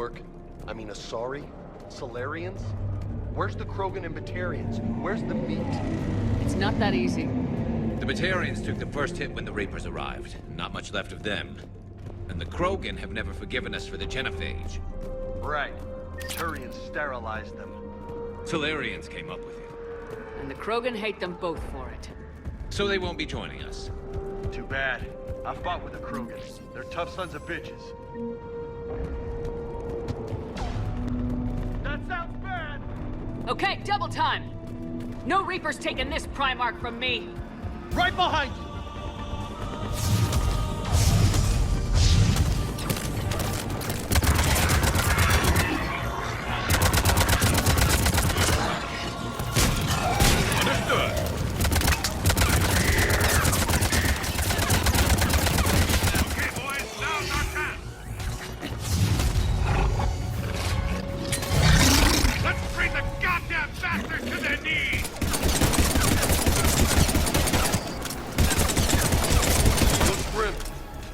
work? I mean, Asari? Solarians? Where's the Krogan and Batarians? Where's the meat? It's not that easy. The Batarians took the first hit when the Reapers arrived. Not much left of them. And the Krogan have never forgiven us for the genophage. Right. Turians sterilized them. Solarians came up with it. And the Krogan hate them both for it. So they won't be joining us. Too bad. I fought with the Krogan. They're tough sons of bitches. That sounds bad! Okay, double time! No Reaper's taking this Primarch from me! Right behind you!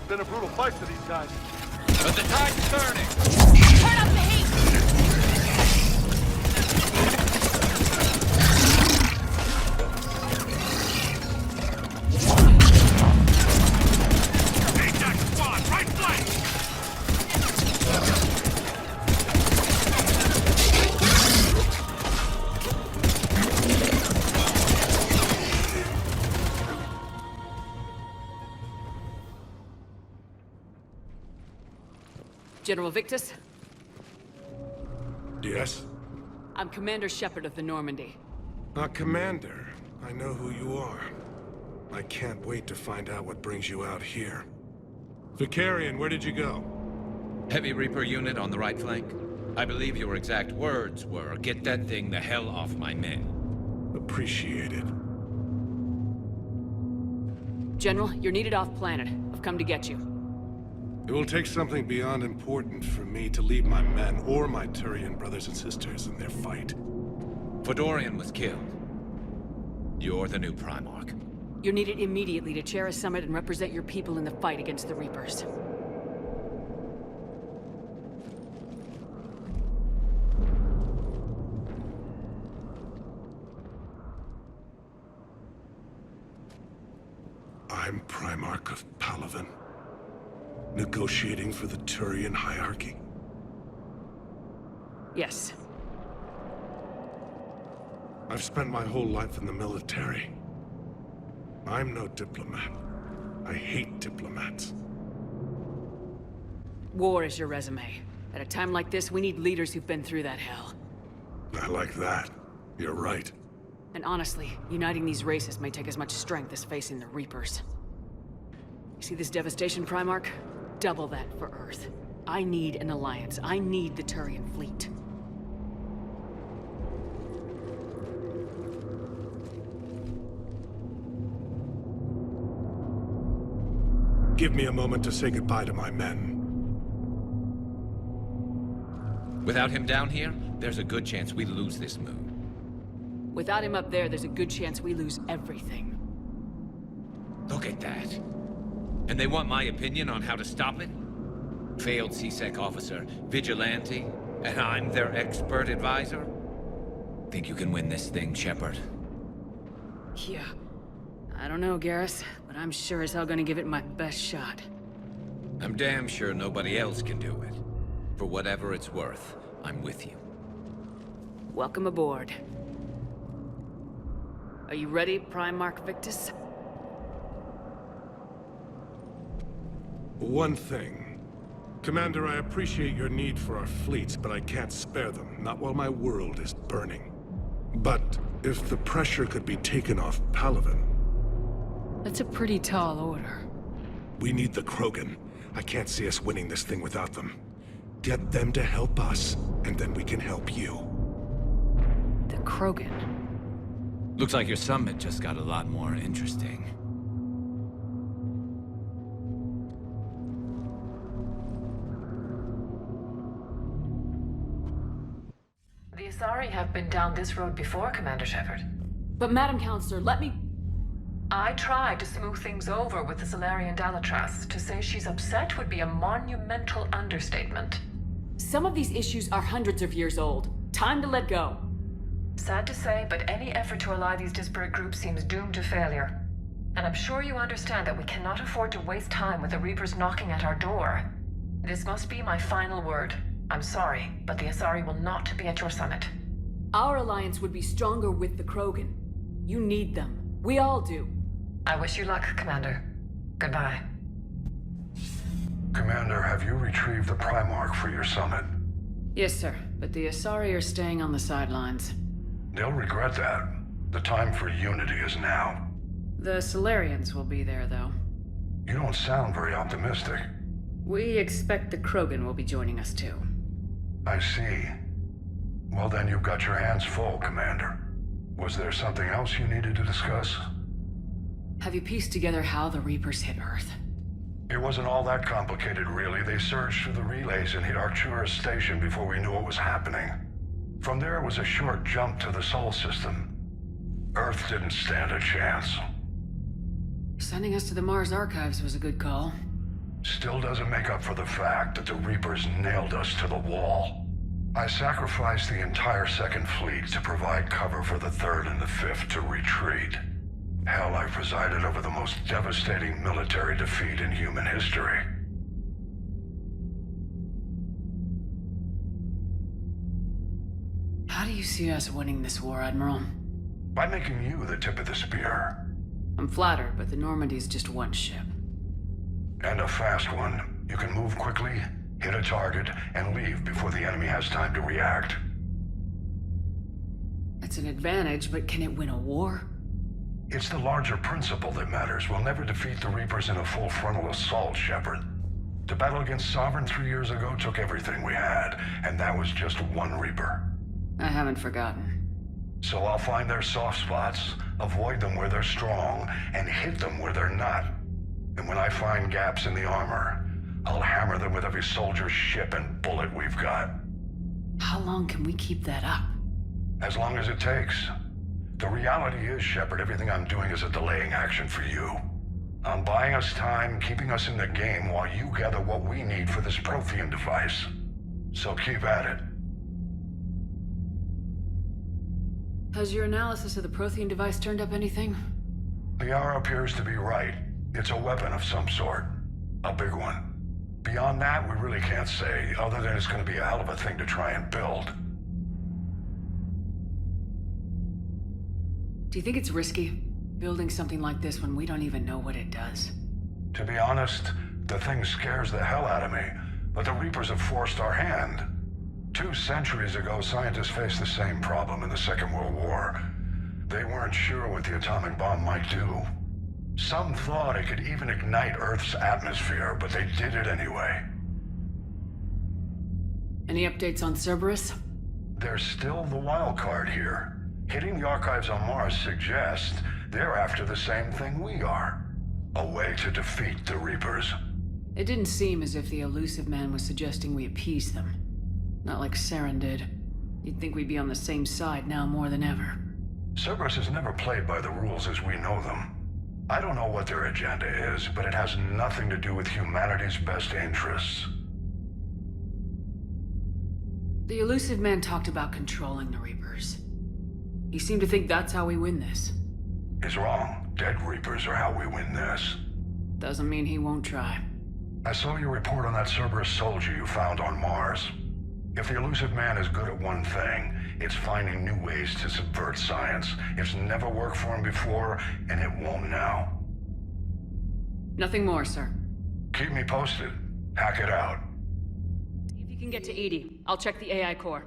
Been a brutal fight for these guys. But the tide's turning! Turn up the heat! Ajax squad, right flank! General Victus? Yes? I'm Commander Shepard of the Normandy. Commander. I know who you are. I can't wait to find out what brings you out here. Vicarian, where did you go? Heavy Reaper unit on the right flank. I believe your exact words were, "Get that thing the hell off my men." Appreciated. General, you're needed off-planet. I've come to get you. It will take something beyond important for me to lead my men or my Turian brothers and sisters in their fight. Fodorian was killed. You're the new Primarch. You're needed immediately to chair a summit and represent your people in the fight against the Reapers. I'm Primarch of Palaven. Negotiating for the Turian hierarchy? Yes. I've spent my whole life in the military. I'm no diplomat. I hate diplomats. War is your resume. At a time like this, we need leaders who've been through that hell. I like that. You're right. And honestly, uniting these races may take as much strength as facing the Reapers. You see this devastation, Primarch? Double that for Earth. I need an alliance. I need the Turian fleet. Give me a moment to say goodbye to my men. Without him down here, there's a good chance we lose this moon. Without him up there, there's a good chance we lose everything. Look at that. And they want my opinion on how to stop it? Failed C-Sec officer, vigilante, and I'm their expert advisor? Think you can win this thing, Shepard? Yeah. I don't know, Garrus, but I'm sure as hell gonna give it my best shot. I'm damn sure nobody else can do it. For whatever it's worth, I'm with you. Welcome aboard. Are you ready, Primarch Victus? One thing. Commander, I appreciate your need for our fleets, but I can't spare them, not while my world is burning. But if the pressure could be taken off Palaven... That's a pretty tall order. We need the Krogan. I can't see us winning this thing without them. Get them to help us, and then we can help you. The Krogan? Looks like your summit just got a lot more interesting. The Asari have been down this road before, Commander Shepard. But Madam Counselor, let me... I tried to smooth things over with the Solarian Dalatras. To say she's upset would be a monumental understatement. Some of these issues are hundreds of years old. Time to let go. Sad to say, but any effort to ally these disparate groups seems doomed to failure. And I'm sure you understand that we cannot afford to waste time with the Reapers knocking at our door. This must be my final word. I'm sorry, but the Asari will not be at your summit. Our alliance would be stronger with the Krogan. You need them. We all do. I wish you luck, Commander. Goodbye. Commander, have you retrieved the Primarch for your summit? Yes, sir. But the Asari are staying on the sidelines. They'll regret that. The time for unity is now. The Solarians will be there, though. You don't sound very optimistic. We expect the Krogan will be joining us, too. I see. Well then, you've got your hands full, Commander. Was there something else you needed to discuss? Have you pieced together how the Reapers hit Earth? It wasn't all that complicated, really. They surged through the relays and hit Arcturus Station before we knew what was happening. From there, it was a short jump to the Sol system. Earth didn't stand a chance. Sending us to the Mars Archives was a good call. Still doesn't make up for the fact that the Reapers nailed us to the wall. I sacrificed the entire Second Fleet to provide cover for the Third and the Fifth to retreat. Hell, I presided over the most devastating military defeat in human history. How do you see us winning this war, Admiral? By making you the tip of the spear. I'm flattered, but the Normandy's just one ship. And a fast one. You can move quickly, hit a target, and leave before the enemy has time to react. It's an advantage, but can it win a war? It's the larger principle that matters. We'll never defeat the Reapers in a full frontal assault, Shepard. The battle against Sovereign 3 years ago took everything we had, and that was just one Reaper. I haven't forgotten. So I'll find their soft spots, avoid them where they're strong, and hit them where they're not. And when I find gaps in the armor, I'll hammer them with every soldier, ship, and bullet we've got. How long can we keep that up? As long as it takes. The reality is, Shepard, everything I'm doing is a delaying action for you. I'm buying us time, keeping us in the game while you gather what we need for this Prothean device. So keep at it. Has your analysis of the Prothean device turned up anything? The hour appears to be right. It's a weapon of some sort. A big one. Beyond that, we really can't say, other than it's going to be a hell of a thing to try and build. Do you think it's risky, building something like this when we don't even know what it does? To be honest, the thing scares the hell out of me, but the Reapers have forced our hand. 2 centuries ago, scientists faced the same problem in the Second World War. They weren't sure what the atomic bomb might do. Some thought it could even ignite Earth's atmosphere, but they did it anyway. Any updates on Cerberus? They're still the wild card here. Hitting the archives on Mars suggests they're after the same thing we are. A way to defeat the Reapers. It didn't seem as if the elusive man was suggesting we appease them. Not like Saren did. You'd think we'd be on the same side now more than ever. Cerberus has never played by the rules as we know them. I don't know what their agenda is, but it has nothing to do with humanity's best interests. The elusive man talked about controlling the Reapers. He seemed to think that's how we win this. He's wrong. Dead Reapers are how we win this. Doesn't mean he won't try. I saw your report on that Cerberus soldier you found on Mars. If the elusive man is good at one thing, it's finding new ways to subvert science. It's never worked for him before, and it won't now. Nothing more, sir. Keep me posted. Hack it out. See if you can get to Edie. I'll check the AI core.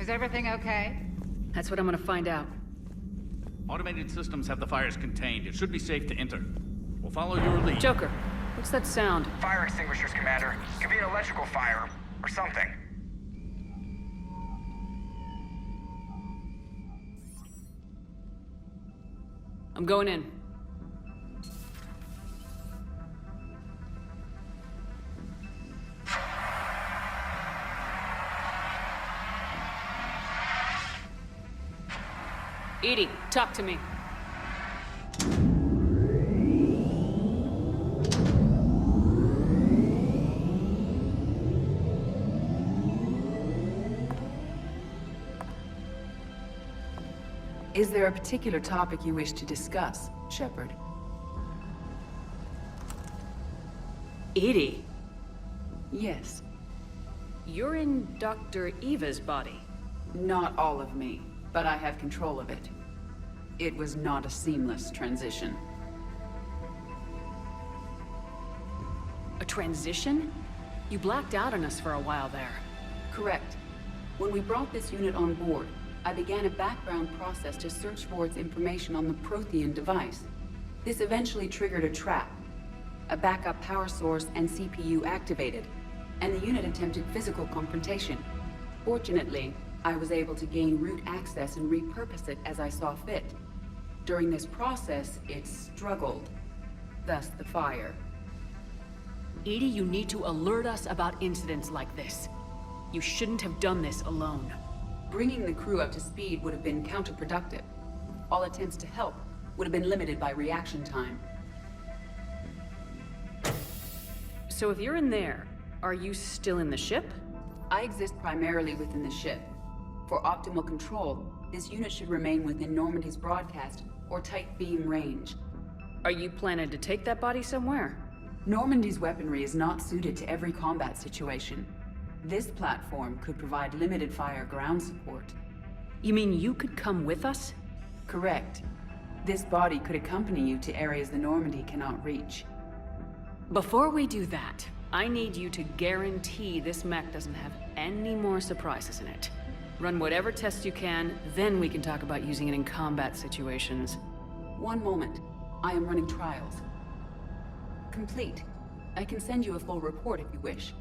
Is everything okay? That's what I'm gonna find out. Automated systems have the fires contained. It should be safe to enter. We'll follow your lead. Joker, what's that sound? Fire extinguishers, Commander. Could be an electrical fire, or something. I'm going in. Edie, talk to me. Is there a particular topic you wish to discuss, Shepard? Edie, Yes. you're in Dr. Eva's body. Not all of me, but I have control of it. It was not a seamless transition. A transition? You blacked out on us for a while there. Correct. When we brought this unit on board, I began a background process to search for its information on the Prothean device. This eventually triggered a trap. A backup power source and CPU activated, and the unit attempted physical confrontation. Fortunately, I was able to gain root access and repurpose it as I saw fit. During this process, it struggled. Thus the fire. Edie, you need to alert us about incidents like this. You shouldn't have done this alone. Bringing the crew up to speed would have been counterproductive. All attempts to help would have been limited by reaction time. So if you're in there, are you still in the ship? I exist primarily within the ship. For optimal control, this unit should remain within Normandy's broadcast or tight beam range. Are you planning to take that body somewhere? Normandy's weaponry is not suited to every combat situation. This platform could provide limited fire ground support. You mean you could come with us? Correct. This body could accompany you to areas the Normandy cannot reach. Before we do that, I need you to guarantee this mech doesn't have any more surprises in it. Run whatever tests you can, then we can talk about using it in combat situations. One moment. I am running trials. Complete. I can send you a full report if you wish.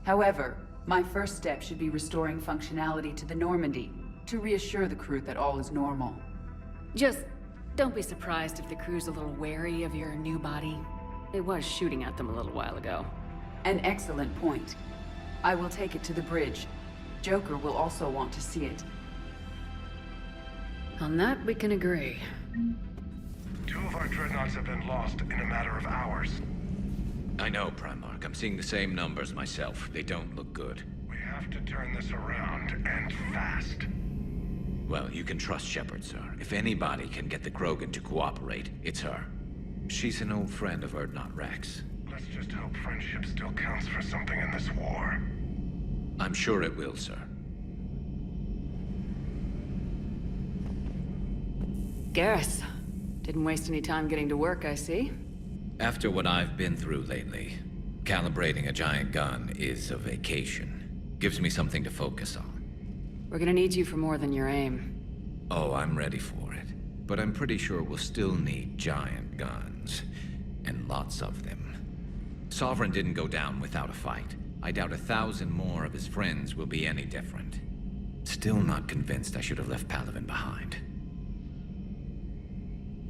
However, my first step should be restoring functionality to the Normandy, to reassure the crew that all is normal. Just don't be surprised if the crew's a little wary of your new body. It was shooting at them a little while ago. An excellent point. I will take it to the bridge. Joker will also want to see it. On that, we can agree. 2 of our dreadnoughts have been lost in a matter of hours. I know, Primarch. I'm seeing the same numbers myself. They don't look good. We have to turn this around, and fast. Well, you can trust Shepard, sir. If anybody can get the Krogan to cooperate, it's her. She's an old friend of Urdnot Rex. Let's just hope friendship still counts for something in this war. I'm sure it will, sir. Garrus, didn't waste any time getting to work, I see. After what I've been through lately, calibrating a giant gun is a vacation. Gives me something to focus on. We're gonna need you for more than your aim. Oh, I'm ready for it. But I'm pretty sure we'll still need giant guns. And lots of them. Sovereign didn't go down without a fight. I doubt 1,000 more of his friends will be any different. Still not convinced I should have left Palaven behind.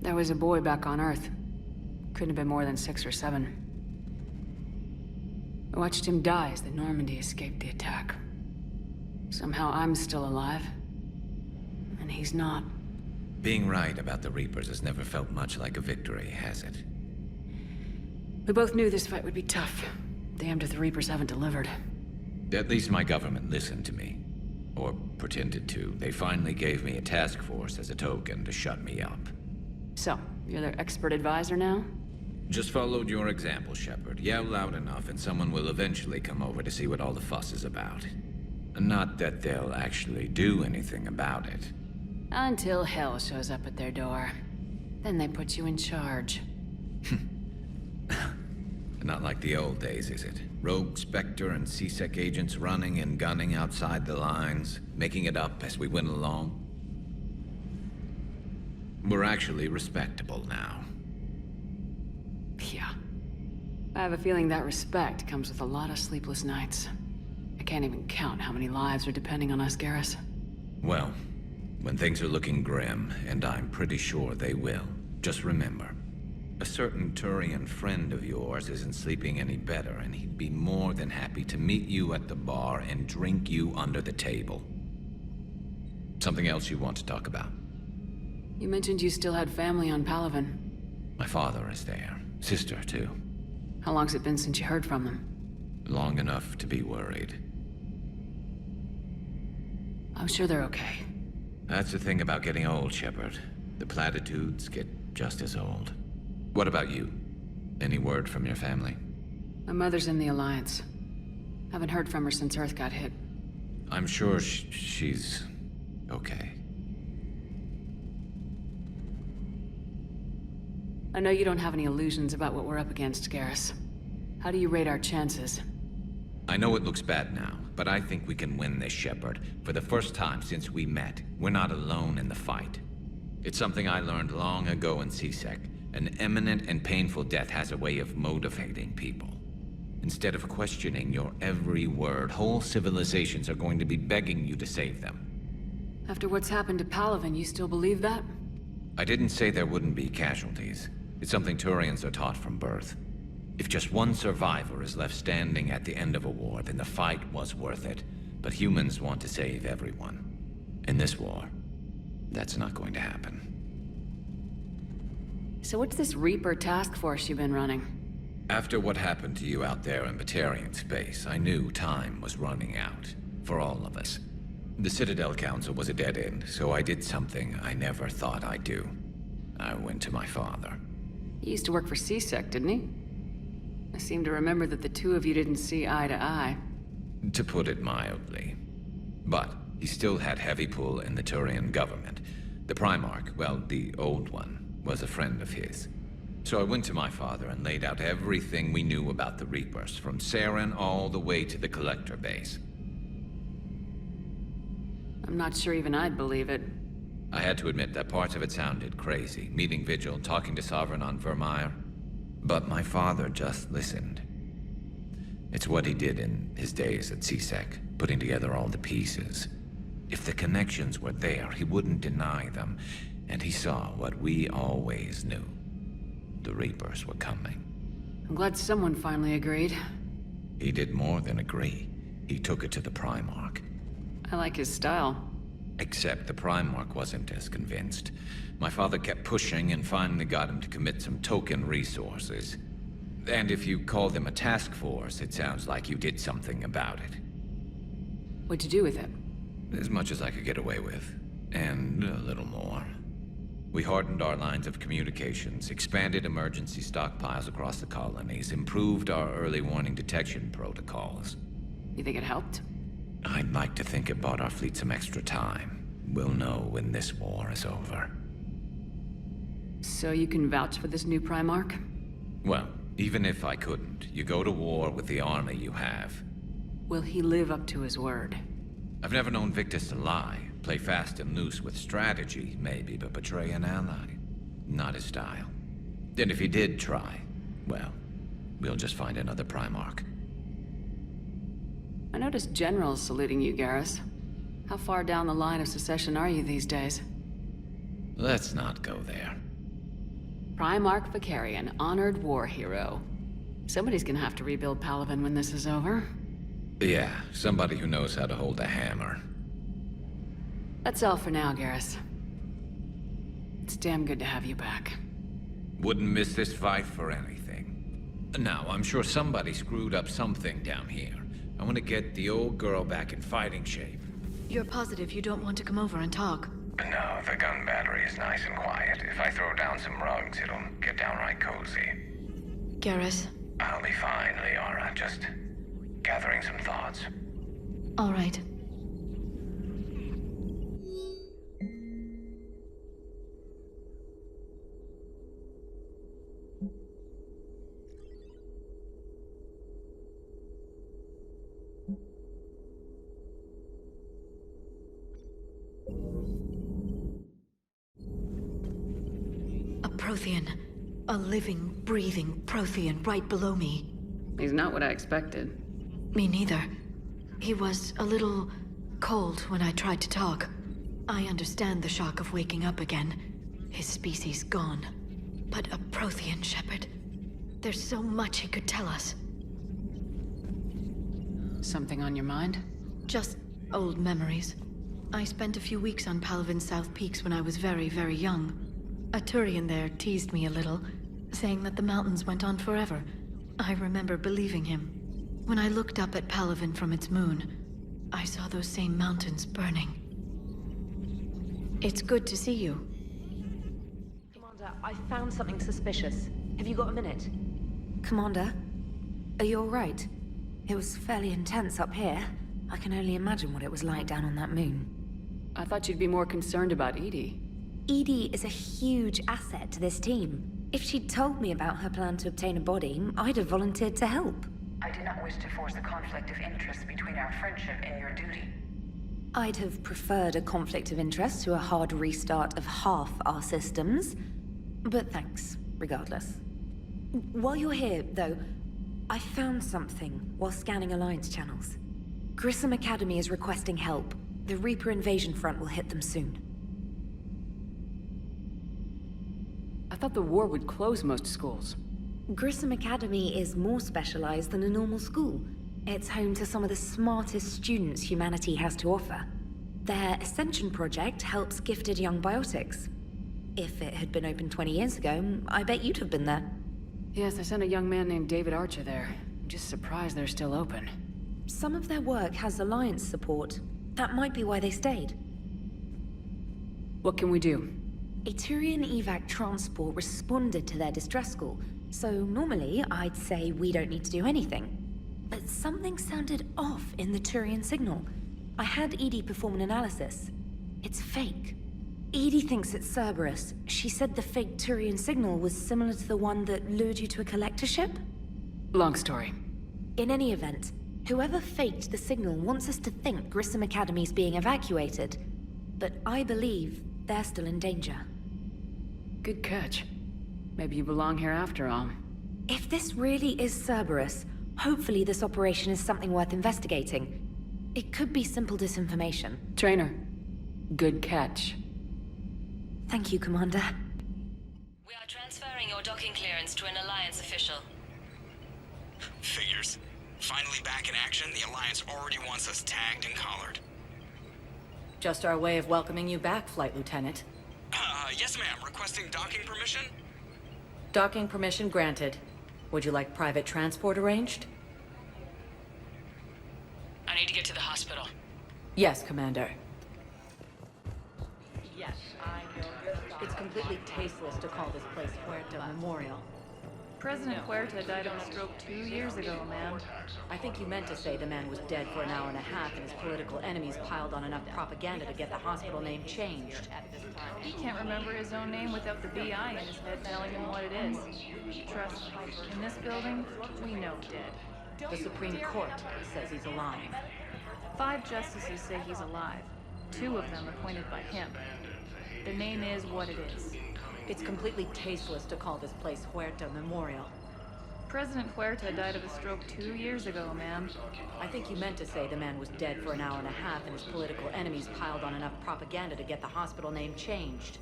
There was a boy back on Earth. Couldn't have been more than 6 or 7. I watched him die as the Normandy escaped the attack. Somehow I'm still alive. And he's not. Being right about the Reapers has never felt much like a victory, has it? We both knew this fight would be tough. Damned if the Reapers haven't delivered. At least my government listened to me. Or pretended to. They finally gave me a task force as a token to shut me up. So, you're their expert advisor now? Just followed your example, Shepard. Yell loud enough and someone will eventually come over to see what all the fuss is about. Not that they'll actually do anything about it. Until hell shows up at their door. Then they put you in charge. Not like the old days, is it? Rogue Spectre and C-Sec agents running and gunning outside the lines, making it up as we went along. We're actually respectable now. Yeah. I have a feeling that respect comes with a lot of sleepless nights. I can't even count how many lives are depending on us, Garrus. Well, when things are looking grim, and I'm pretty sure they will, just remember, a certain Turian friend of yours isn't sleeping any better, and he'd be more than happy to meet you at the bar and drink you under the table. Something else you want to talk about? You mentioned you still had family on Palaven. My father is there. Sister, too. How long's it been since you heard from them? Long enough to be worried. I'm sure they're okay. That's the thing about getting old, Shepard. The platitudes get just as old. What about you? Any word from your family? My mother's in the Alliance. Haven't heard from her since Earth got hit. I'm sure she's okay. I know you don't have any illusions about what we're up against, Garrus. How do you rate our chances? I know it looks bad now, but I think we can win this, Shepard. For the first time since we met, we're not alone in the fight. It's something I learned long ago in C-Sec. An imminent and painful death has a way of motivating people. Instead of questioning your every word, whole civilizations are going to be begging you to save them. After what's happened to Palaven, you still believe that? I didn't say there wouldn't be casualties. It's something Turians are taught from birth. If just one survivor is left standing at the end of a war, then the fight was worth it. But humans want to save everyone. In this war, that's not going to happen. So what's this Reaper task force you've been running? After what happened to you out there in Batarian space, I knew time was running out. For all of us. The Citadel Council was a dead end, so I did something I never thought I'd do. I went to my father. He used to work for C-Sec, didn't he? I seem to remember that the two of you didn't see eye to eye. To put it mildly. But he still had heavy pull in the Turian government. The Primarch, well, the old one, was a friend of his. So I went to my father and laid out everything we knew about the Reapers, from Saren all the way to the Collector base. I'm not sure even I'd believe it. I had to admit that parts of it sounded crazy, meeting Vigil, talking to Sovereign on Vermeer. But my father just listened. It's what he did in his days at C-Sec, putting together all the pieces. If the connections were there, he wouldn't deny them, and he saw what we always knew. The Reapers were coming. I'm glad someone finally agreed. He did more than agree. He took it to the Primarch. I like his style. Except the Primarch wasn't as convinced. My father kept pushing and finally got him to commit some token resources. And if you call them a task force, it sounds like you did something about it. What'd you do with it? As much as I could get away with. And a little more. We hardened our lines of communications, expanded emergency stockpiles across the colonies, improved our early warning detection protocols. You think it helped? I'd like to think it bought our fleet some extra time. We'll know when this war is over. So you can vouch for this new Primarch? Well, even if I couldn't, you go to war with the army you have. Will he live up to his word? I've never known Victus to lie. Play fast and loose with strategy, maybe, but betray an ally. Not his style. And if he did try, well, we'll just find another Primarch. I noticed generals saluting you, Garrus. How far down the line of secession are you these days? Let's not go there. Primarch Vicarian, honored war hero. Somebody's gonna have to rebuild Palaven when this is over. Yeah, somebody who knows how to hold a hammer. That's all for now, Garrus. It's damn good to have you back. Wouldn't miss this fight for anything. Now, I'm sure somebody screwed up something down here. I want to get the old girl back in fighting shape. You're positive you don't want to come over and talk? No, the gun battery is nice and quiet. If I throw down some rugs, it'll get downright cozy. Garrus? I'll be fine, Liara. Just gathering some thoughts. All right. Prothean. A living, breathing Prothean right below me. He's not what I expected. Me neither. He was a little cold when I tried to talk. I understand the shock of waking up again. His species gone. But a Prothean, Shepard. There's so much he could tell us. Something on your mind? Just old memories. I spent a few weeks on Palaven's South Peaks when I was very, very young. A Turian there teased me a little, saying that the mountains went on forever. I remember believing him. When I looked up at Palaven from its moon, I saw those same mountains burning. It's good to see you. Commander, I found something suspicious. Have you got a minute? Commander, are you all right? It was fairly intense up here. I can only imagine what it was like down on that moon. I thought you'd be more concerned about Edie. Edie is a huge asset to this team. If she'd told me about her plan to obtain a body, I'd have volunteered to help. I do not wish to force a conflict of interest between our friendship and your duty. I'd have preferred a conflict of interest to a hard restart of half our systems. But thanks, regardless. While you're here, though, I found something while scanning Alliance channels. Grissom Academy is requesting help. The Reaper invasion front will hit them soon. I thought the war would close most schools. Grissom Academy is more specialized than a normal school. It's home to some of the smartest students humanity has to offer. Their Ascension project helps gifted young biotics. If it had been open 20 years ago, I bet you'd have been there. Yes, I sent a young man named David Archer there. I'm just surprised they're still open. Some of their work has Alliance support. That might be why they stayed. What can we do? A Turian evac transport responded to their distress call, so normally I'd say we don't need to do anything. But something sounded off in the Turian signal. I had Edie perform an analysis. It's fake. Edie thinks it's Cerberus. She said the fake Turian signal was similar to the one that lured you to a collector ship? Long story. In any event, whoever faked the signal wants us to think Grissom Academy's being evacuated. But I believe they're still in danger. Good catch. Maybe you belong here after all. If this really is Cerberus, hopefully this operation is something worth investigating. It could be simple disinformation. Trainer, good catch. Thank you, Commander. We are transferring your docking clearance to an Alliance official. Figures. Finally back in action, the Alliance already wants us tagged and collared. Just our way of welcoming you back, Flight Lieutenant. Yes ma'am. Requesting docking permission? Docking permission granted. Would you like private transport arranged? I need to get to the hospital. Yes, Commander. Yes, I know. It's completely tasteless to call this place Huerta Memorial. President Huerta died of a stroke 2 years ago, ma'am. I think you meant to say the man was dead for an hour and a half and his political enemies piled on enough propaganda to get the hospital name changed. He can't remember his own name without the BI in his head telling him what it is. Trust me, in this building, we know dead. The Supreme Court says he's alive. 5 justices say he's alive. 2 of them appointed by him. The name is what it is. It's completely tasteless to call this place Huerta Memorial. President Huerta died of a stroke 2 years ago, ma'am. I think you meant to say the man was dead for an hour and a half and his political enemies piled on enough propaganda to get the hospital name changed.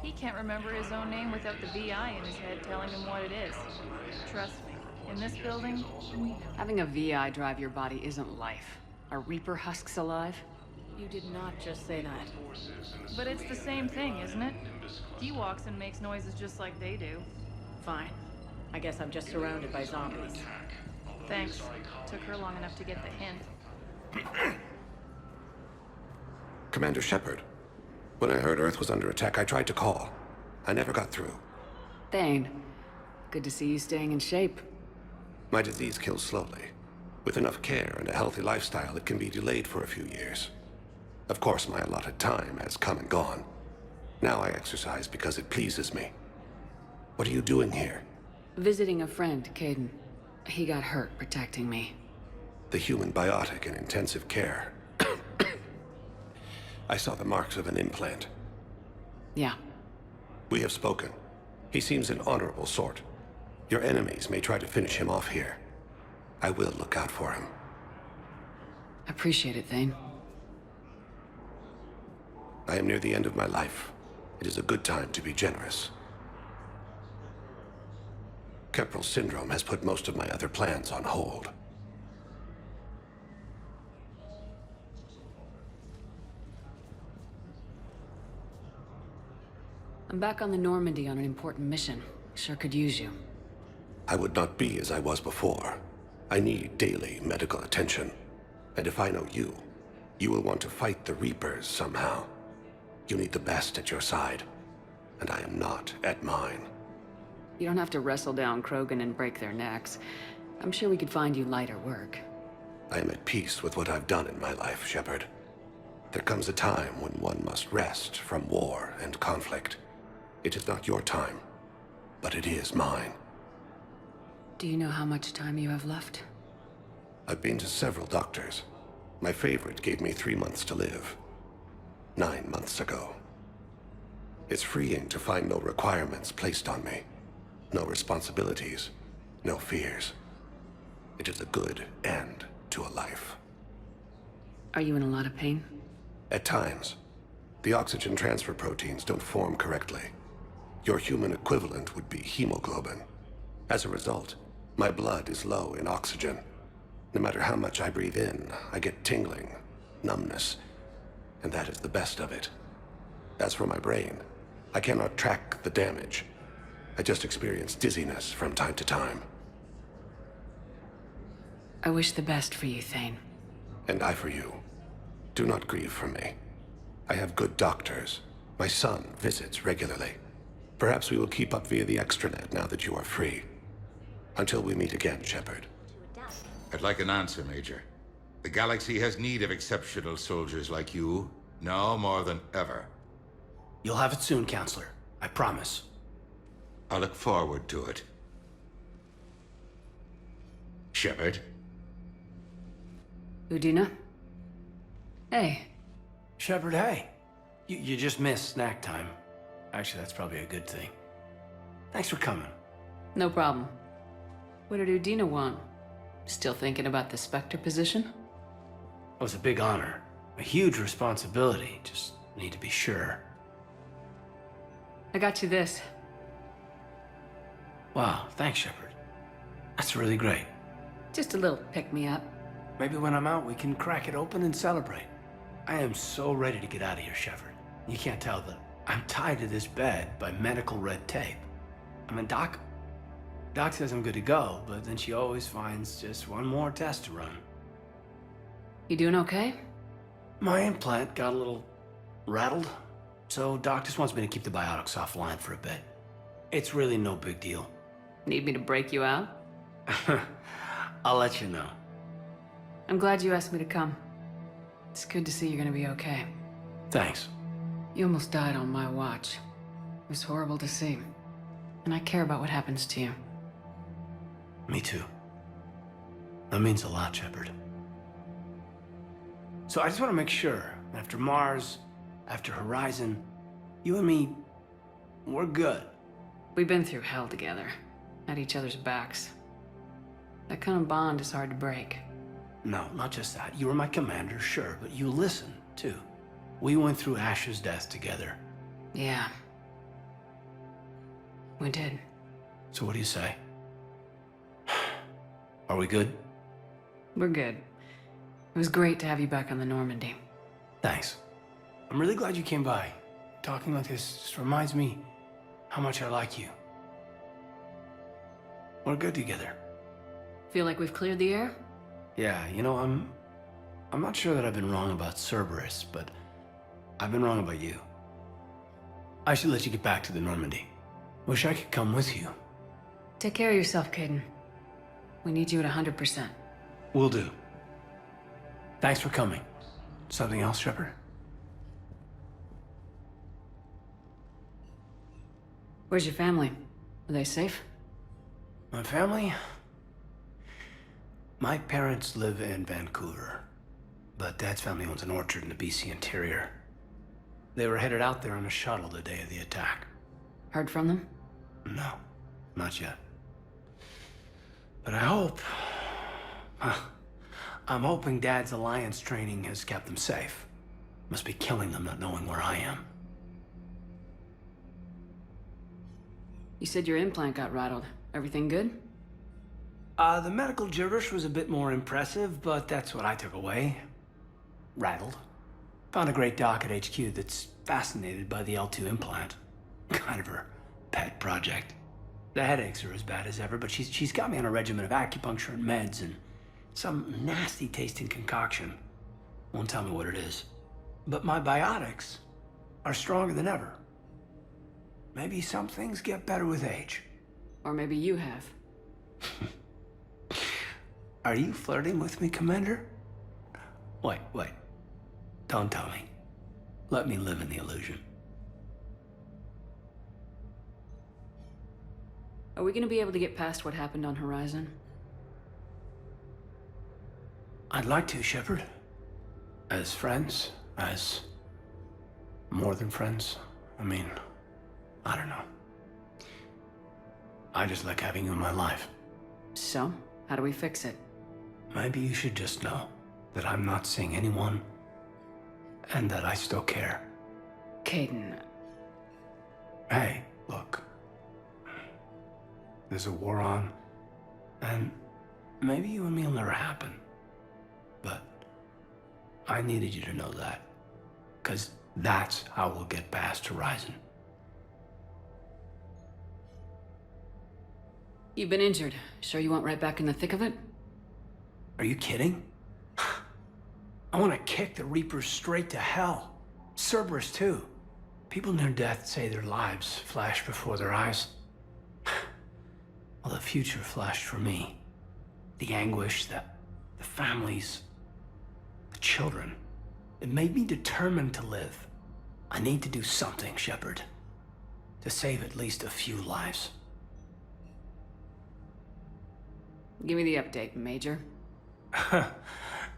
He can't remember his own name without the VI in his head telling him what it is. Trust me, in this building... Having a VI drive your body isn't life. Are Reaper husks alive? You did not just say that. But it's the same thing, isn't it? He walks and makes noises just like they do. Fine. I guess I'm just surrounded by zombies. Thanks. Took her long enough to get the hint. Commander Shepard. When I heard Earth was under attack, I tried to call. I never got through. Thane. Good to see you staying in shape. My disease kills slowly. With enough care and a healthy lifestyle, it can be delayed for a few years. Of course, my allotted time has come and gone. Now I exercise because it pleases me. What are you doing here? Visiting a friend, Caden. He got hurt protecting me. The human biotic in intensive care. I saw the marks of an implant. Yeah. We have spoken. He seems an honorable sort. Your enemies may try to finish him off here. I will look out for him. Appreciate it, Thane. I am near the end of my life. It is a good time to be generous. Keprel syndrome has put most of my other plans on hold. I'm back on the Normandy on an important mission. Sure could use you. I would not be as I was before. I need daily medical attention. And if I know you, you will want to fight the Reapers somehow. You need the best at your side, and I am not at mine. You don't have to wrestle down Krogan and break their necks. I'm sure we could find you lighter work. I am at peace with what I've done in my life, Shepard. There comes a time when one must rest from war and conflict. It is not your time, but it is mine. Do you know how much time you have left? I've been to several doctors. My favorite gave me 3 months to live. 9 months ago. It's freeing to find no requirements placed on me. No responsibilities, no fears. It is a good end to a life. Are you in a lot of pain? At times. The oxygen transfer proteins don't form correctly. Your human equivalent would be hemoglobin. As a result, my blood is low in oxygen. No matter how much I breathe in, I get tingling, numbness, and that is the best of it. As for my brain, I cannot track the damage. I just experience dizziness from time to time. I wish the best for you, Thane. And I for you. Do not grieve for me. I have good doctors. My son visits regularly. Perhaps we will keep up via the extranet now that you are free. Until we meet again, Shepard. I'd like an answer, Major. The galaxy has need of exceptional soldiers like you, now more than ever. You'll have it soon, Counselor. I promise. I look forward to it. Shepard? Udina? Hey. Shepard, hey. You just missed snack time. Actually, that's probably a good thing. Thanks for coming. No problem. What did Udina want? Still thinking about the Spectre position? It was a big honor. A huge responsibility. Just need to be sure. I got you this. Wow, thanks, Shepard. That's really great. Just a little pick-me-up. Maybe when I'm out, we can crack it open and celebrate. I am so ready to get out of here, Shepard. You can't tell that I'm tied to this bed by medical red tape. I mean, Doc says I'm good to go, but then she always finds just one more test to run. You doing okay? My implant got a little rattled, so Doc just wants me to keep the biotics offline for a bit. It's really no big deal. Need me to break you out? I'll let you know. I'm glad you asked me to come. It's good to see you're gonna be okay. Thanks. You almost died on my watch. It was horrible to see. And I care about what happens to you. Me too. That means a lot, Shepard. So I just want to make sure, after Mars, after Horizon, you and me, we're good. We've been through hell together, at each other's backs. That kind of bond is hard to break. No, not just that. You were my commander, sure, but you listened, too. We went through Ash's death together. Yeah. We did. So what do you say? Are we good? We're good. It was great to have you back on the Normandy. Thanks. I'm really glad you came by. Talking like this just reminds me how much I like you. We're good together. Feel like we've cleared the air? Yeah, you know, I'm not sure that I've been wrong about Cerberus, but I've been wrong about you. I should let you get back to the Normandy. Wish I could come with you. Take care of yourself, Caden. We need you at 100%. Will do. Thanks for coming. Something else, Shepard? Where's your family? Are they safe? My family? My parents live in Vancouver, but Dad's family owns an orchard in the BC interior. They were headed out there on a shuttle the day of the attack. Heard from them? No, not yet. But I hope... I'm hoping Dad's Alliance training has kept them safe. Must be killing them not knowing where I am. You said your implant got rattled. Everything good? The medical gibberish was a bit more impressive, but that's what I took away. Rattled. Found a great doc at HQ that's fascinated by the L2 implant. Kind of her pet project. The headaches are as bad as ever, but she's got me on a regimen of acupuncture and meds and some nasty tasting concoction. Won't tell me what it is. But my biotics are stronger than ever. Maybe some things get better with age. Or maybe you have. Are you flirting with me, Commander? Wait. Don't tell me. Let me live in the illusion. Are we gonna be able to get past what happened on Horizon? I'd like to, Shepard. As friends, as more than friends. I mean, I don't know. I just like having you in my life. So, how do we fix it? Maybe you should just know that I'm not seeing anyone, and that I still care. Kaidan. Hey, look. There's a war on, and maybe you and me will never happen. But I needed you to know that, because that's how we'll get past Horizon. You've been injured. Sure you want right back in the thick of it? Are you kidding? I want to kick the Reapers straight to hell. Cerberus, too. People near death say their lives flash before their eyes. Well, the future flashed for me. The anguish, the families, the children. It made me determined to live. I need to do something, Shepard. To save at least a few lives. Give me the update, Major.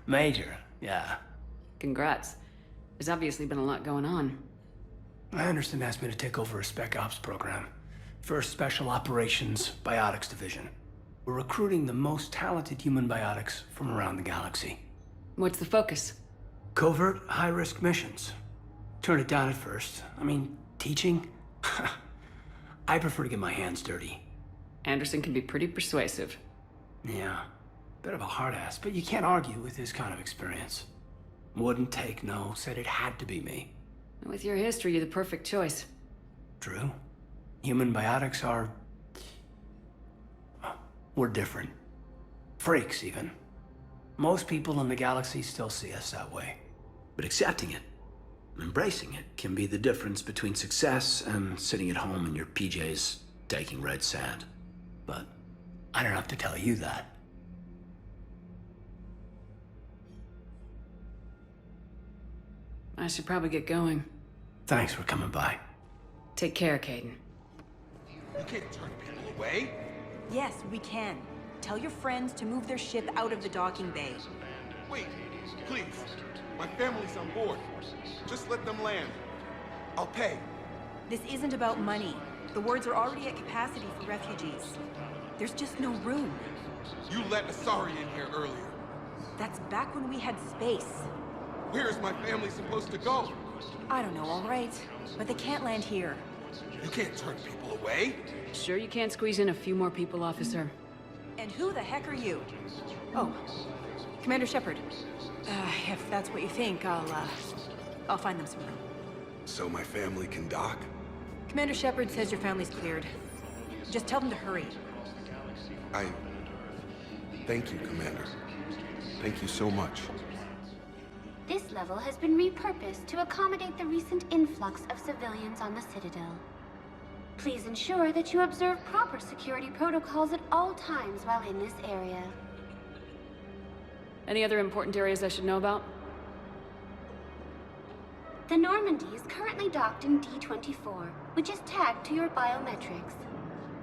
Major, yeah. Congrats. There's obviously been a lot going on. Anderson asked me to take over a Spec Ops program. First Special Operations Biotics Division. We're recruiting the most talented human biotics from around the galaxy. What's the focus? Covert, high-risk missions. Turned it down at first. I mean, teaching? I prefer to get my hands dirty. Anderson can be pretty persuasive. Yeah, bit of a hard ass, but you can't argue with his kind of experience. Wouldn't take no, said it had to be me. With your history, you're the perfect choice. True. Human biotics are... we're different. Freaks, even. Most people in the galaxy still see us that way. But accepting it, embracing it, can be the difference between success and sitting at home in your PJs taking red sand. But I don't have to tell you that. I should probably get going. Thanks for coming by. Take care, Kaidan. You can't turn people away. Yes, we can. Tell your friends to move their ship out of the docking bay. Wait, please. My family's on board. Just let them land. I'll pay. This isn't about money. The wards are already at capacity for refugees. There's just no room. You let Asari in here earlier. That's back when we had space. Where is my family supposed to go? I don't know, all right. But they can't land here. You can't turn people away. Sure you can't squeeze in a few more people, officer? And who the heck are you? Oh, Commander Shepard. If that's what you think, I'll find them some room. So my family can dock? Commander Shepard says your family's cleared. Just tell them to hurry. Thank you, Commander. Thank you so much. This level has been repurposed to accommodate the recent influx of civilians on the Citadel. Please ensure that you observe proper security protocols at all times while in this area. Any other important areas I should know about? The Normandy is currently docked in D-24, which is tagged to your biometrics.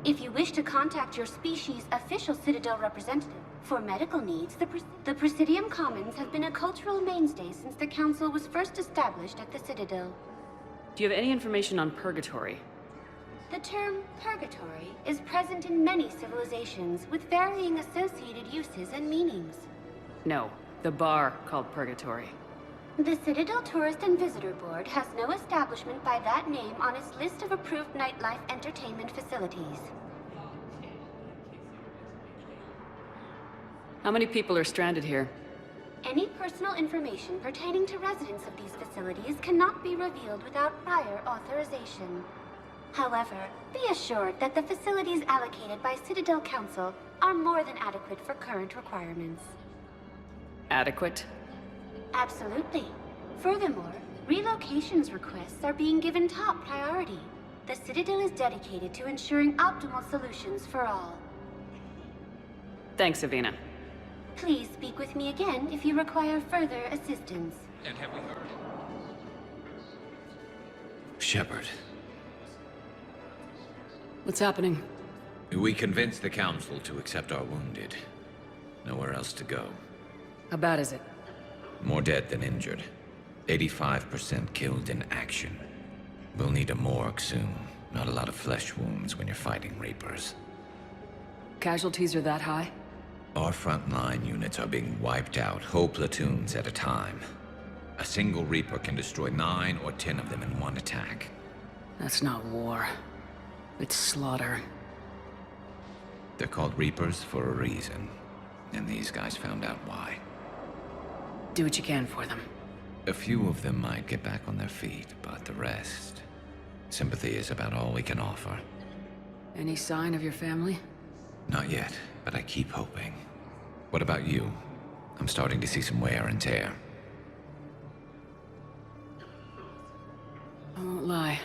If you wish to contact your species' official Citadel representative for medical needs, the Presidium Commons have been a cultural mainstay since the Council was first established at the Citadel. Do you have any information on Purgatory? The term purgatory is present in many civilizations with varying associated uses and meanings. No, the bar called Purgatory. The Citadel Tourist and Visitor Board has no establishment by that name on its list of approved nightlife entertainment facilities. How many people are stranded here? Any personal information pertaining to residents of these facilities cannot be revealed without prior authorization. However, be assured that the facilities allocated by Citadel Council are more than adequate for current requirements. Adequate? Absolutely. Furthermore, relocations requests are being given top priority. The Citadel is dedicated to ensuring optimal solutions for all. Thanks, Savina. Please speak with me again if you require further assistance. And have we heard? Shepard. What's happening? We convinced the Council to accept our wounded. Nowhere else to go. How bad is it? More dead than injured. 85% killed in action. We'll need a morgue soon. Not a lot of flesh wounds when you're fighting Reapers. Casualties are that high? Our frontline units are being wiped out, whole platoons at a time. A single Reaper can destroy 9 or 10 of them in one attack. That's not war. It's slaughter. They're called Reapers for a reason. And these guys found out why. Do what you can for them. A few of them might get back on their feet, but the rest... Sympathy is about all we can offer. Any sign of your family? Not yet, but I keep hoping. What about you? I'm starting to see some wear and tear. I won't lie.